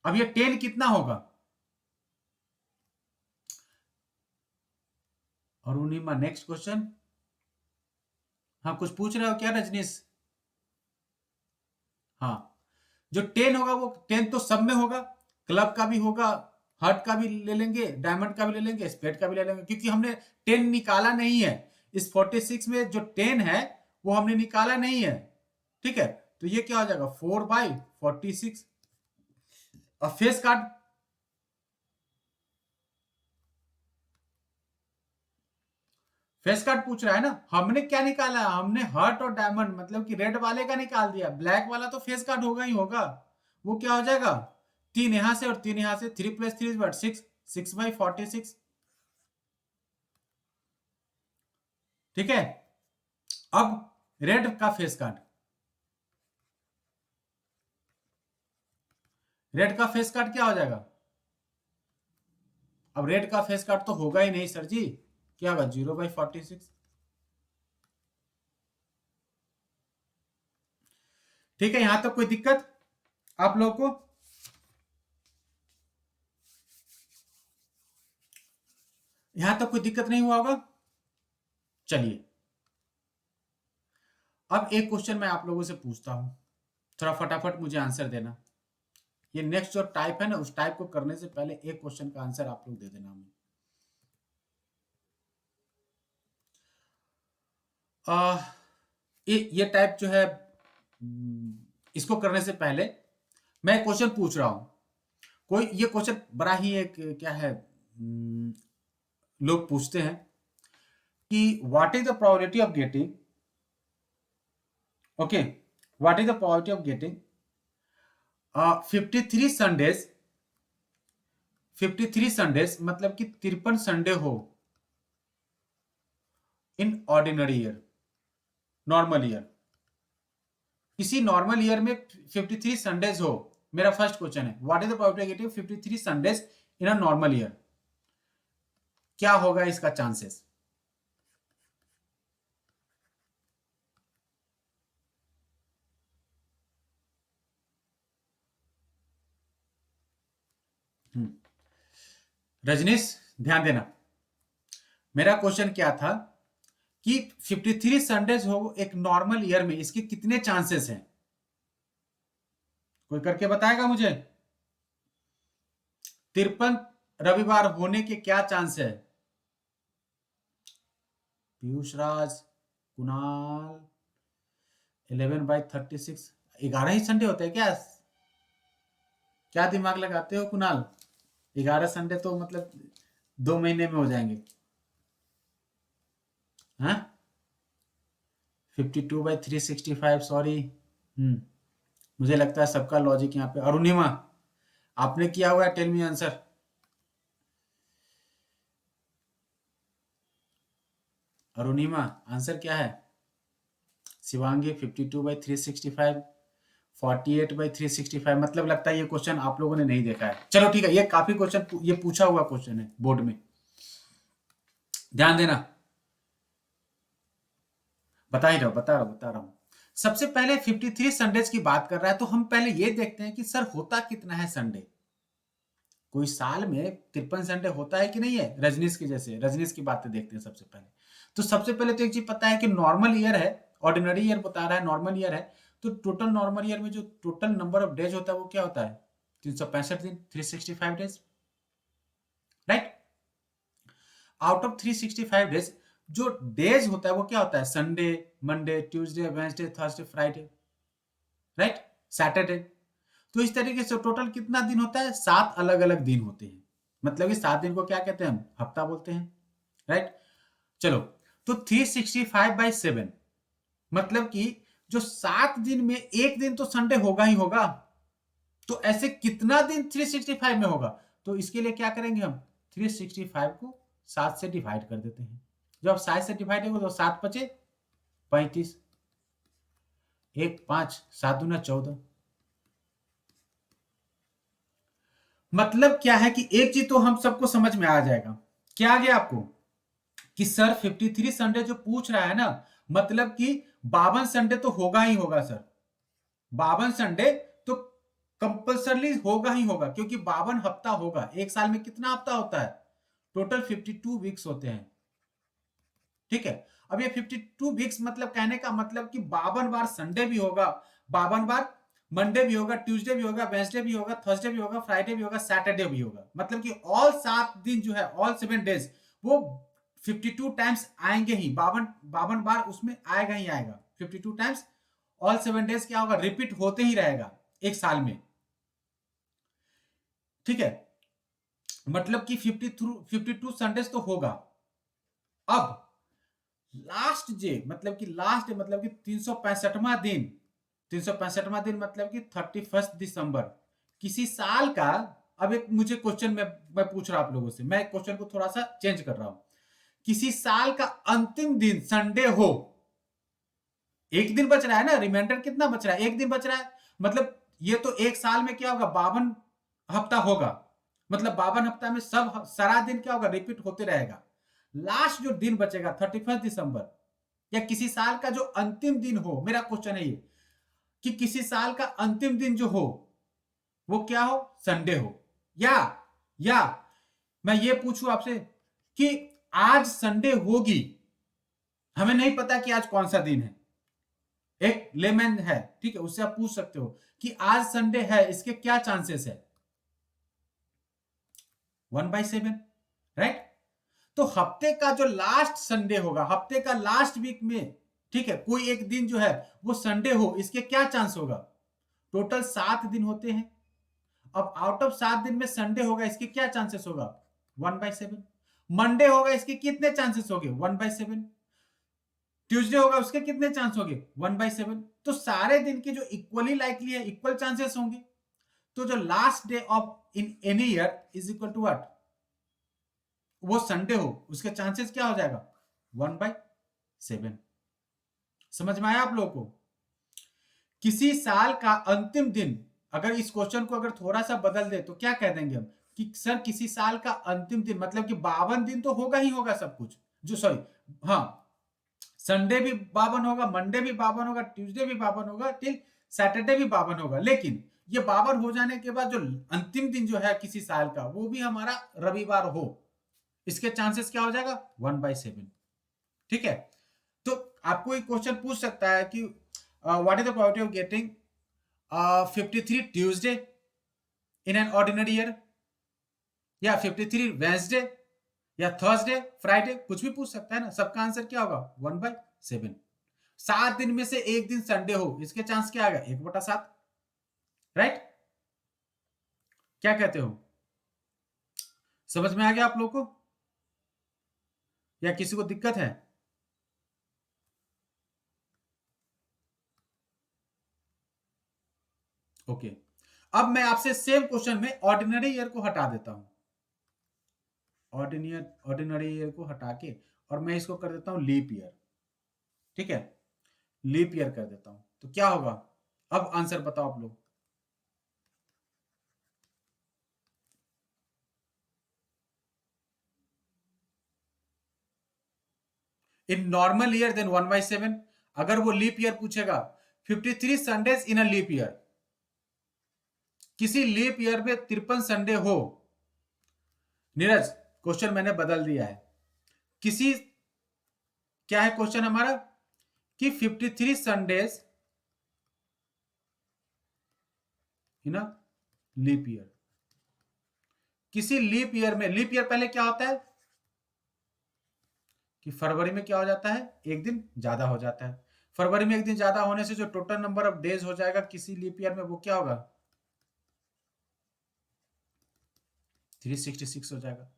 अब ये 10 कितना होगा? Arunima, next question. हाँ, कुछ पूछ रहे हो क्या रजनीश? हाँ, जो 10 होगा वो 10 तो सब में होगा, क्लब का भी होगा, हार्ट का भी ले लेंगे, डायमंड का भी ले लेंगे, स्पेड का भी ले लेंगे, क्योंकि हमने 10 निकाला नहीं है। इस 46 में जो 10 है वो हमने निकाला नहीं है, ठीक है। तो ये क्या हो जाएगा? 4/46। और फेस कार्ड, फेस कार्ड पूछ रहा है ना, हमने क्या निकाला? हमने हार्ट और डायमंड, मतलब कि रेड वाले का निकाल दिया। ब्लैक वाला तो फेस कार्ड होगा ही होगा। वो क्या हो जाएगा? 3 यहां से और 3 यहां से, 3 + 3 इज 6, 6/46, ठीक है। अब रेड का फेस कार्ड, रेड का फेस कार्ड क्या हो जाएगा? अब रेड का फेस कार्ड तो होगा ही नहीं सर जी, क्या होगा? 0/46, ठीक है, यहां तक कोई दिक्कत आप लोगों को? यहां तक कोई दिक्कत नहीं हुआ होगा? चलिए, अब एक क्वेश्चन मैं आप लोगों से पूछता हूं, थोड़ा फटाफट मुझे आंसर देना। ये नेक्स्ट जो टाइप है ना, उस टाइप को करने से पहले एक क्वेश्चन का आंसर आप लोग दे देना हमें। ये टाइप जो है, इसको करने से पहले मैं क्वेश्चन पूछ रहा हूं। कोई ये क्वेश्चन बड़ा ही एक क्या है, लोग पूछते हैं कि what is the probability of getting, okay, what is the probability of getting 53 Sundays, 53 Sundays मतलब कि 53 संडे हो in ordinary year, normal year, किसी नॉर्मल ईयर में 53 संडेज हो। मेरा फर्स्ट क्वेश्चन है, what is the probability of 53 Sundays in a normal year, क्या होगा इसका चांसेस? रजनीश ध्यान देना, मेरा क्वेश्चन क्या था कि 53 संडेज हो एक नॉर्मल ईयर में, इसके कितने चांसेस हैं? कोई करके बताएगा मुझे? 53 रविवार होने के क्या चांस है? पीयूष राज, कुणाल, 11/36, 11 ही संडे होते हैं क्या? क्या दिमाग लगाते हो कुणाल? 11 संडे तो मतलब 2 महीने में हो जाएंगे। हाँ, 52/365, सॉरी। मुझे लगता है सबका लॉजिक यहाँ पे। अरुणिमा, आपने किया हुआ है, tell me answer. Arunima, answer क्या है? शिवांगी 52/365, 48/365, मतलब लगता है ये क्वेश्चन आप लोगों ने नहीं देखा है। चलो ठीक है, ये काफी क्वेश्चन, ये पूछा हुआ क्वेश्चन है बोर्ड में, ध्यान देना। बता रहा हूं। सबसे पहले 53 संडेज की बात कर रहा है, तो हम पहले ये देखते हैं कि सर होता कितना है संडे। कोई साल में 53 संडे होता है कि नहीं है? रजनीश की जैसे, रजनीश की बातें देखते हैं सबसे पहले। तो सबसे पहले तो एक चीज पता है कि नॉर्मल ईयर है, ऑर्डिनरी ईयर बता रहा है, नॉर्मल ईयर है। तो टोटल नॉर्मल ईयर में जो टोटल नंबर ऑफ डेज होता है वो क्या होता है? 365 दिन, 365 days, right. Out of 365 days जो डेज होता है वो क्या होता है? Sunday, Monday, Tuesday, Wednesday, Thursday, Friday, right, Saturday. तो इस तरीके से टोटल कितना दिन होता है? 7 अलग अलग दिन होते हैं। मतलब कि 7 दिन को क्या कहते हैं? हम हफ्ता बोलते हैं, राइट। चलो, तो 365/7 मतलब कि जो 7 दिन में एक दिन तो संडे होगा ही होगा। तो ऐसे कितना दिन 365 में होगा? तो इसके लिए क्या करेंगे हम? 365 को 7 से डिवाइड कर देते हैं। जब 7 से डिवाइड होगा तो 7 बचे 35, 1 5, 7 दूना 14। मतलब क्या है कि एक चीज तो हम सबको समझ में आ जाएगा। क्या आ गया आपको? कि सर 53 संडे जो पूछ रहा है ना, मतलब कि 52 संडे तो होगा ही होगा सर। 52 संडे तो कंपल्सरली होगा ही होगा, क्योंकि 52 हफ्ता होगा। एक साल में कितना हफ्ता होता है? टोटल 52 वीक्स होते हैं, ठीक है। अब ये 52 वीक्स मतलब कहने का मतलब कि 52 बार संडे भी होगा, 52 बार मंडे भी होगा, ट्यूसडे भी होगा, वेंसडे भी होगा, थर्सडे भी होगा, फ्राइडे भी होगा, सैटरडे भी होगा। मतलब कि ऑल 7 दिन जो है, ऑल 7 डेज, वो 52 टाइम्स आएंगे ही। 52 बार उसमें आएगा ही आएगा। 52 टाइम्स ऑल 7 डेज क्या होगा? रिपीट होते ही रहेगा एक साल में, ठीक है। मतलब कि 52 संडेज तो होगा। अब लास्ट डे मतलब कि लास्ट डे मतलब कि 365वां दिन, 365वां दिन मतलब कि 31 दिसंबर किसी साल का। अब एक मुझे क्वेश्चन मैं पूछ रहा हूं आप लोगों से, मैं क्वेश्चन को थोड़ा सा चेंज कर रहा हूं। किसी साल का अंतिम दिन संडे हो, एक दिन बच रहा है ना, रिमाइंडर कितना बच रहा है? एक दिन बच रहा है। मतलब ये तो एक साल में क्या होगा? 52 हफ्ता होगा। मतलब 52 हफ्ता में सब सारा दिन क्या होगा? रिपीट होते रहेगा। लास्ट जो दिन बचेगा 31 दिसंबर, या किसी साल का जो अंतिम दिन हो, मेरा क्वेश्चन है ये, कि किसी साल का अंतिम दिन जो हो वो क्या हो, संडे हो, या मैं ये पूछूं आपसे कि आज संडे होगी, हमें नहीं पता कि आज कौन सा दिन है, एक लेमैन है, ठीक है, उससे आप पूछ सकते हो कि आज संडे है, इसके क्या चांसेस है, 1/7, राइट। तो हफ्ते का जो लास्ट संडे होगा, हफ्ते का लास्ट वीक में, ठीक है, कोई एक दिन जो है वो संडे हो, इसके क्या चांस होगा, टोटल 7 दिन होते हैं, अब आउट ऑफ 7 दिन में संडे होगा, इसके क्या चांसेस होगा, 1/7। मंडे होगा, इसके कितने चांसेस होंगे, 1/7। ट्यूसडे होगा, उसके कितने चांस होंगे, 1/7। तो सारे दिन के जो इक्वली लाइकली है, इक्वल चांसेस होंगे। तो जो last day of in any year is equal to what, वो संडे हो, उसके चांसेस क्या हो जाएगा, 1/7। समझ में आया आप लोगों को। किसी साल का अंतिम दिन, अगर इस क्वेश्चन को अगर थोड़ा सा बदल दे तो क्या कह देंगे हम कि सर किसी साल का अंतिम दिन मतलब कि 52 दिन तो होगा ही होगा सब कुछ, जो सॉरी, हाँ, संडे भी 52 होगा, मंडे भी 52 होगा, ट्यूसडे भी 52 होगा, टिल सैटरडे भी 52 होगा, लेकिन ये 52 हो जाने के बाद जो अंतिम दिन जो है किसी साल का वो भी हमारा रविवार हो, इसके चांसेस क्या हो जाएगा, 1/7। ठीक है, तो आपको एक क्वेश्चन पूछ सकता है कि what is the probability of getting 53 Tuesday in an ordinary year, या 53 वेंसडे, या थर्सडे, फ्राइडे, कुछ भी पूछ सकता है ना, सबका आंसर क्या होगा, 1/7। 7 दिन में से एक दिन संडे हो, इसके चांस क्या आएगा, 1/7, राइट। क्या कहते हो, समझ में आ गया आप लोग को, या किसी को दिक्कत है। ओके, अब मैं आपसे सेम क्वेश्चन में ऑर्डिनरी ईयर को हटा देता हूं, ऑर्डिनरी ईयर को हटा के, और मैं इसको कर देता हूं लीप ईयर, ठीक है, लीप ईयर कर देता हूं, तो क्या होगा, अब आंसर बताओ आप लोग। इन नॉर्मल ईयर देन 1/7, अगर वो लीप ईयर पूछेगा, 53 Sundays in a leap year, किसी लीप ईयर में 53 संडे हो, नीरज क्वेश्चन मैंने बदल दिया है, किसी, क्या है क्वेश्चन हमारा, कि 53 Sundays in a leap year, किसी लीप ईयर में, लीप ईयर पहले क्या होता है कि फरवरी में क्या हो जाता है, एक दिन ज्यादा हो जाता है, फरवरी में एक दिन ज्यादा होने से जो टोटल नंबर ऑफ डेज हो जाएगा किसी लीप ईयर में वो क्या होगा, 366 हो जाएगा,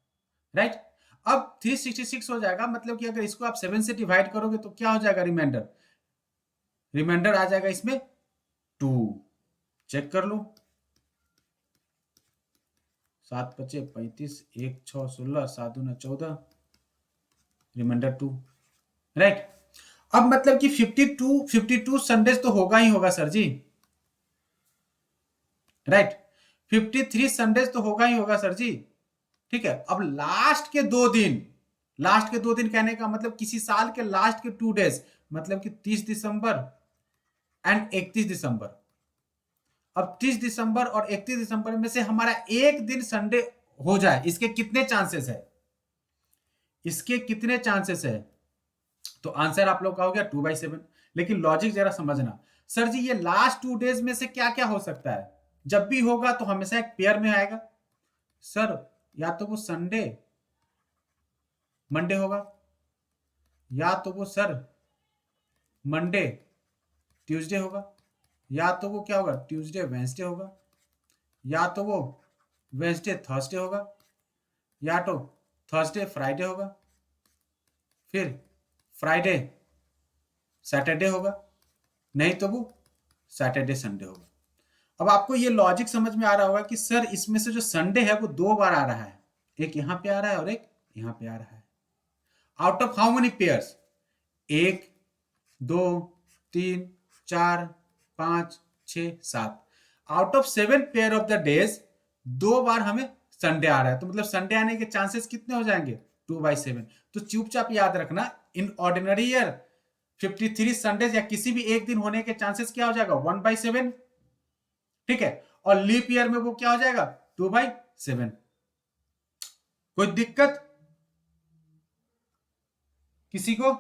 राइट। अब 366 हो जाएगा, मतलब कि अगर इसको आप 7 से डिवाइड करोगे तो क्या हो जाएगा, रिमाइंडर, रिमाइंडर आ जाएगा इसमें 2, चेक कर लो, 7×5 = 35, 1×6 = 16, 7×2 = 14, रिमाइंडर 2, राइट। अब मतलब कि 52 संडेज तो होगा ही होगा सर जी, राइट, 53 संडेज तो होगा ही होगा सर जी, ठीक है। अब लास्ट के 2 दिन, लास्ट के 2 दिन कहने का मतलब किसी साल के लास्ट के 2 डेज, मतलब कि 30 दिसंबर एंड 31 दिसंबर। अब 30 दिसंबर और 31 दिसंबर में से हमारा एक दिन संडे हो जाए, इसके कितने चांसेस है, इसके कितने चांसेस है, तो आंसर आप लोग का हो गया 2/7। लेकिन लॉजिक जरा समझना, सर जी ये लास्ट 2 डेज में से क्या क्या हो सकता है, जब भी होगा तो हमेशा एक पेयर में आएगा, सर या तो वो संडे मंडे होगा, या तो वो सर मंडे ट्यूसडे होगा, या तो वो क्या होगा, ट्यूसडे वेंसडे होगा, या तो वो वेंसडे थर्सडे होगा, या तो थर्सडे फ्राइडे होगा, फिर फ्राइडे सैटरडे होगा, नहीं तो वो सैटरडे संडे होगा। अब आपको ये लॉजिक समझ में आ रहा होगा कि सर इसमें से जो संडे है वो 2 बार आ रहा है, एक यहां पे आ रहा है और एक यहां पे आ रहा है, out of how many pairs, 1 2 3 4 5 6 7, out of 7 pair of the days 2 बार हमें संडे आ रहा है, तो मतलब संडे आने के चांसेस कितने हो जाएंगे, 2/7। तो चुपचाप याद रखना, इन ऑर्डिनरी ईयर 53 संडेज या किसी भी एक दिन होने के चांसेस क्या हो जाएगा 1/7, ठीक है। और लीप ईयर में वो क्या हो जाएगा 2/7। कोई दिक्कत किसी को?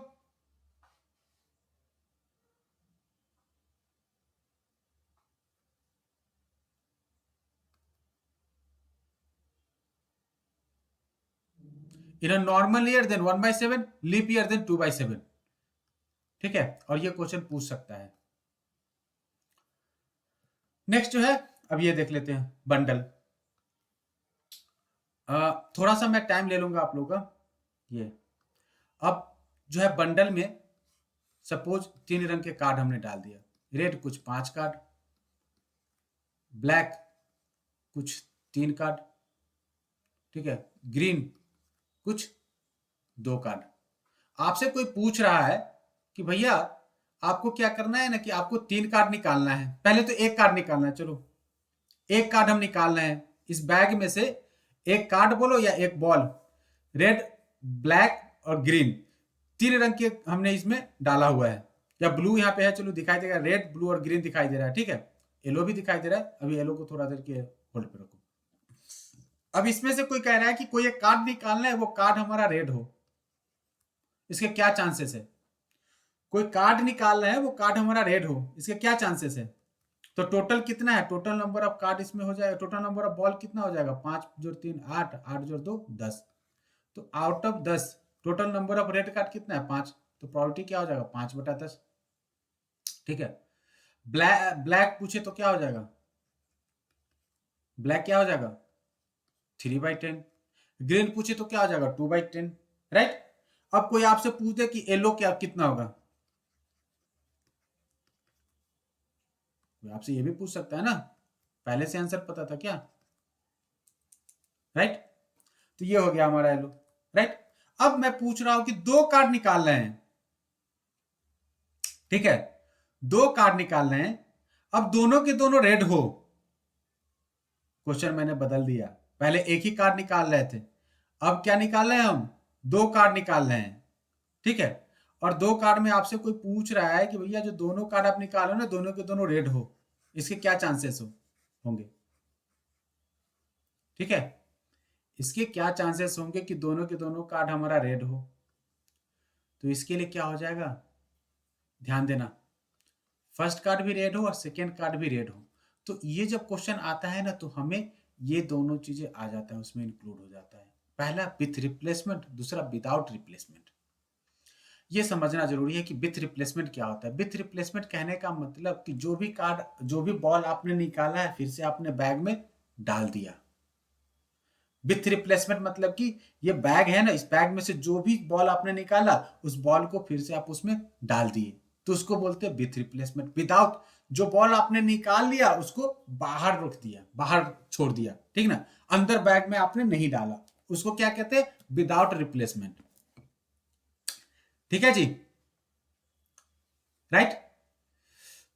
In a normal year then 1/7, leap year then 2/7, ठीक है। और ये क्वेश्चन पूछ सकता है। नेक्स्ट जो है, अब ये देख लेते हैं बंडल। थोड़ा सा मैं टाइम ले लूंगा आप लोगों का। ये अब जो है बंडल में सपोज 3 रंग के कार्ड हमने डाल दिया। रेड कुछ 5 कार्ड, ब्लैक कुछ 3 कार्ड, ठीक है, ग्रीन कुछ 2 कार्ड। आपसे कोई पूछ रहा है कि भैया आपको क्या करना है ना, कि आपको 3 कार्ड निकालना है। पहले तो एक कार्ड निकालना है, चलो एक कार्ड हम निकाल रहे हैं। इस बैग में से एक कार्ड बोलो या एक बॉल, रेड, ब्लैक और ग्रीन, 3 रंग के हमने इसमें डाला हुआ है। या ब्लू यहाँ पे है, चलो दिखाई देगा, रेड, ब्लू और ग्रीन दिखाई दे रहा है, ठीक है। येलो भी दिखाई दे रहा है। अभी येलो को थोड़ा देर के होल्ड पे रखो। अब इसमें से कोई कह रहा है कि कोई एक कार्ड निकालना है, वो कार्ड हमारा रेड हो। इसके क्या चांसेस है? कोई कार्ड निकालना है, वो कार्ड हमारा रेड हो, इसके क्या चांसेस है? तो टोटल कितना है? टोटल नंबर ऑफ कार्ड इसमें हो जाएगा, टोटल नंबर ऑफ बॉल कितना हो जाएगा? 5 जोड़ 3 8, 8 जोड़ 2 10। तो out of 10 total number of red card कितना है? 5। तो प्रोबेबिलिटी क्या हो जाएगा? 5/10, ठीक है। ब्लैक ब्लैक पूछे तो क्या हो जाएगा? ब्लैक क्या हो जाएगा? 3/10। ग्रीन पूछे तो क्या हो जाएगा? 2/10, राइट। अब कोई आपसे पूछ दे कि येलो क्या कितना होगा, आपसे ये भी पूछ सकता है ना, पहले से आंसर पता था क्या, राइट। तो ये हो गया हमारा येलो, राइट। अब मैं पूछ रहा हूं कि 2 कार्ड निकाल रहे हैं, ठीक है, 2 कार्ड निकाल रहे हैं। अब दोनों के दोनों रेड हो। क्वेश्चन मैंने बदल दिया, पहले एक ही कार्ड निकाल रहे थे, अब क्या निकाल रहे हैं हम? 2 कार्ड निकाल रहे हैं, ठीक है। और 2 कार्ड में आपसे कोई पूछ रहा है कि भैया जो दोनों कार्ड आप निकालो ना, दोनों के दोनों रेड हो, इसके क्या चांसेस होंगे, ठीक है। इसके क्या चांसेस होंगे कि दोनों के दोनों कार्ड हमारा रेड हो? तो इसके लिए क्या हो जाएगा, ध्यान देना, फर्स्ट कार्ड भी रेड हो और सेकेंड कार्ड भी रेड हो। तो ये जब क्वेश्चन आता है ना, तो हमें ये दोनों चीजें आ जाता है, उसमें इंक्लूड हो जाता है। पहला विथ रिप्लेसमेंट, दूसरा विदाउट रिप्लेसमेंट। ये समझना जरूरी है कि विथ रिप्लेसमेंट क्या होता है। विथ रिप्लेसमेंट कहने का मतलब कि जो भी कार्ड, जो भी बॉल आपने निकाला है, फिर से आपने बैग में डाल दिया। विथ रिप्लेसमेंट मतलब कि ये बैग है ना, इस बैग में से जो भी बॉल आपने निकाला, उस बॉल को फिर से आप उसमें डाल दिए, तो उसको बोलते हैं विथ रिप्लेसमेंट। विदाउट, जो बॉल आपने निकाल लिया उसको बाहर रख दिया, बाहर छोड़ दिया, ठीक ना, अंदर बैग में आपने नहीं डाला, उसको क्या कहते हैं? विदाउट रिप्लेसमेंट, ठीक है जी, राइट।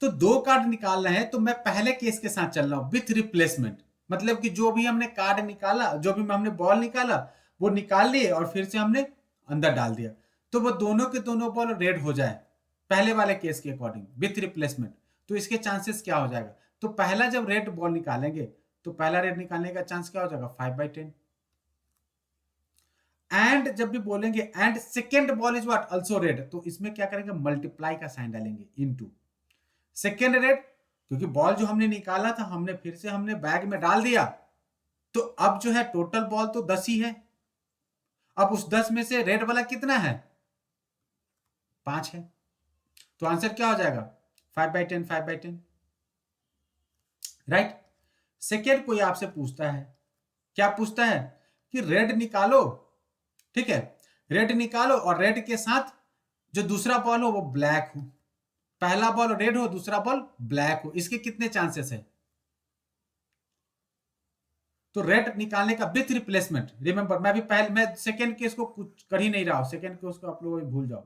तो 2 कार्ड निकाल रहे हैं, तो मैं पहले केस के साथ चल रहा हूं, विथ रिप्लेसमेंट। मतलब कि जो भी हमने कार्ड निकाला, जो भी हमने बॉल निकाला, वो निकाल लिए और फिर से हमने अंदर डाल दिया, तो वो दोनों के दोनों बॉल रेड हो जाए, पहले वाले केस के अकॉर्डिंग, विथ रिप्लेसमेंट। तो इसके चांसेस क्या हो जाएगा? तो पहला जब रेड बॉल निकालेंगे, तो पहला रेड निकालने का चांस क्या हो जाएगा? 5/10। एंड जब भी बोलेंगे and second ball is what? Also red, तो इसमें क्या करेंगे? मल्टीप्लाई का साइन डालेंगे, इनटू सेकेंड रेड, क्योंकि बॉल जो हमने निकाला था, हमने फिर से हमने बैग में डाल दिया, तो अब जो है टोटल बॉल तो 10 ही है। अब उस 10 में से रेड वाला कितना है? 5 है। तो आंसर क्या हो जाएगा? 5/10, 5/10, राइट। सेकेंड कोई आपसे पूछता है, क्या पूछता है? कि रेड निकालो, ठीक है, रेड निकालो और रेड के साथ जो दूसरा बॉल हो वो ब्लैक हो। पहला बॉल रेड हो, दूसरा बॉल ब्लैक हो, इसके कितने चांसेस है? तो रेड निकालने का विथ रिप्लेसमेंट, रिमेंबर मैं भी पहले, मैं सेकेंड केस को कुछ कर ही नहीं रहा हूं, सेकेंड केस को आप लोग भूल जाओ।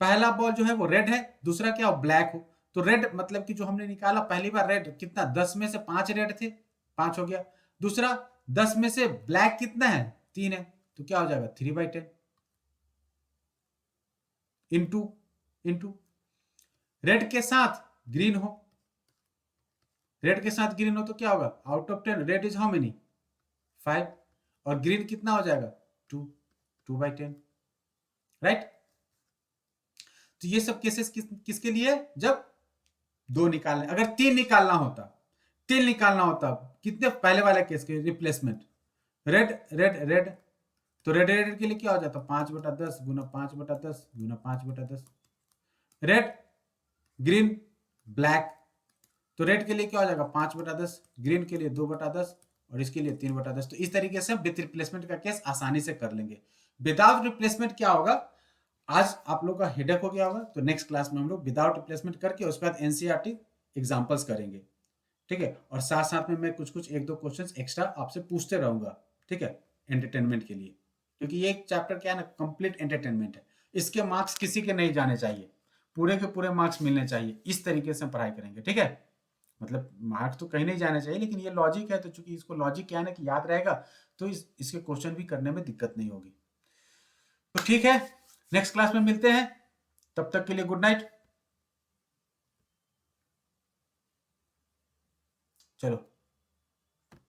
पहला बॉल जो है वो रेड है, दूसरा क्या हो? ब्लैक हो। तो रेड मतलब कि जो हमने निकाला पहली बार रेड कितना, 10 में से 5 रेड थे, 5 हो गया। दूसरा 10 में से ब्लैक कितना है? 3 है, तो क्या हो जाएगा? 3/10 इंटू इंटू रेड के साथ ग्रीन हो, रेड के साथ ग्रीन हो तो क्या होगा, out of 10 red is how many 5, और ग्रीन कितना हो जाएगा 2, 2/10, राइट। तो ये सब केसेस किसके लिए, जब 2 निकालने, अगर 3 निकालना होता, 3 निकालना होता, कितने पहले वाले केस के रिप्लेसमेंट, रेड रेड रेड, तो रेड रेड के लिए क्या हो जाता, 5/10 गुना 5/10 गुना 5/10, रेड ग्रीन ब्लैक, तो रेड के लिए क्या हो जाएगा 5/10, ग्रीन के लिए 2/10 और इसके लिए 3/10। तो इस तरीके से हम विथ रिप्लेसमेंट का केस आसानी से कर लेंगे। विदाउट रिप्लेसमेंट क्या होगा, आज आप लोग का हेडेक हो गया होगा, तो नेक्स्ट क्लास में हम लोग विदाउट रिप्लेसमेंट करके उसके बाद एनसीईआरटी एग्जांपल्स करेंगे, ठीक है। और साथ साथ में मैं कुछ कुछ 1-2 क्वेश्चंस एक्स्ट्रा आपसे पूछते रहूंगा, ठीक है, एंटरटेनमेंट के लिए, क्योंकि ये एक चैप्टर क्या है ना, कंप्लीट एंटरटेनमेंट है। इसके मार्क्स किसी के नहीं जाने चाहिए, पूरे के पूरे मार्क्स मिलने चाहिए, इस तरीके से हम पढ़ाई करेंगे, ठीक है। मतलब मार्क्स तो कहीं नहीं जाने चाहिए, लेकिन ये लॉजिक है, तो चूंकि इसको लॉजिक क्या है ना कि याद रहेगा, तो इसके क्वेश्चन भी करने में दिक्कत नहीं होगी। तो ठीक है, नेक्स्ट क्लास में मिलते हैं, तब तक के लिए गुड नाइट। चलो।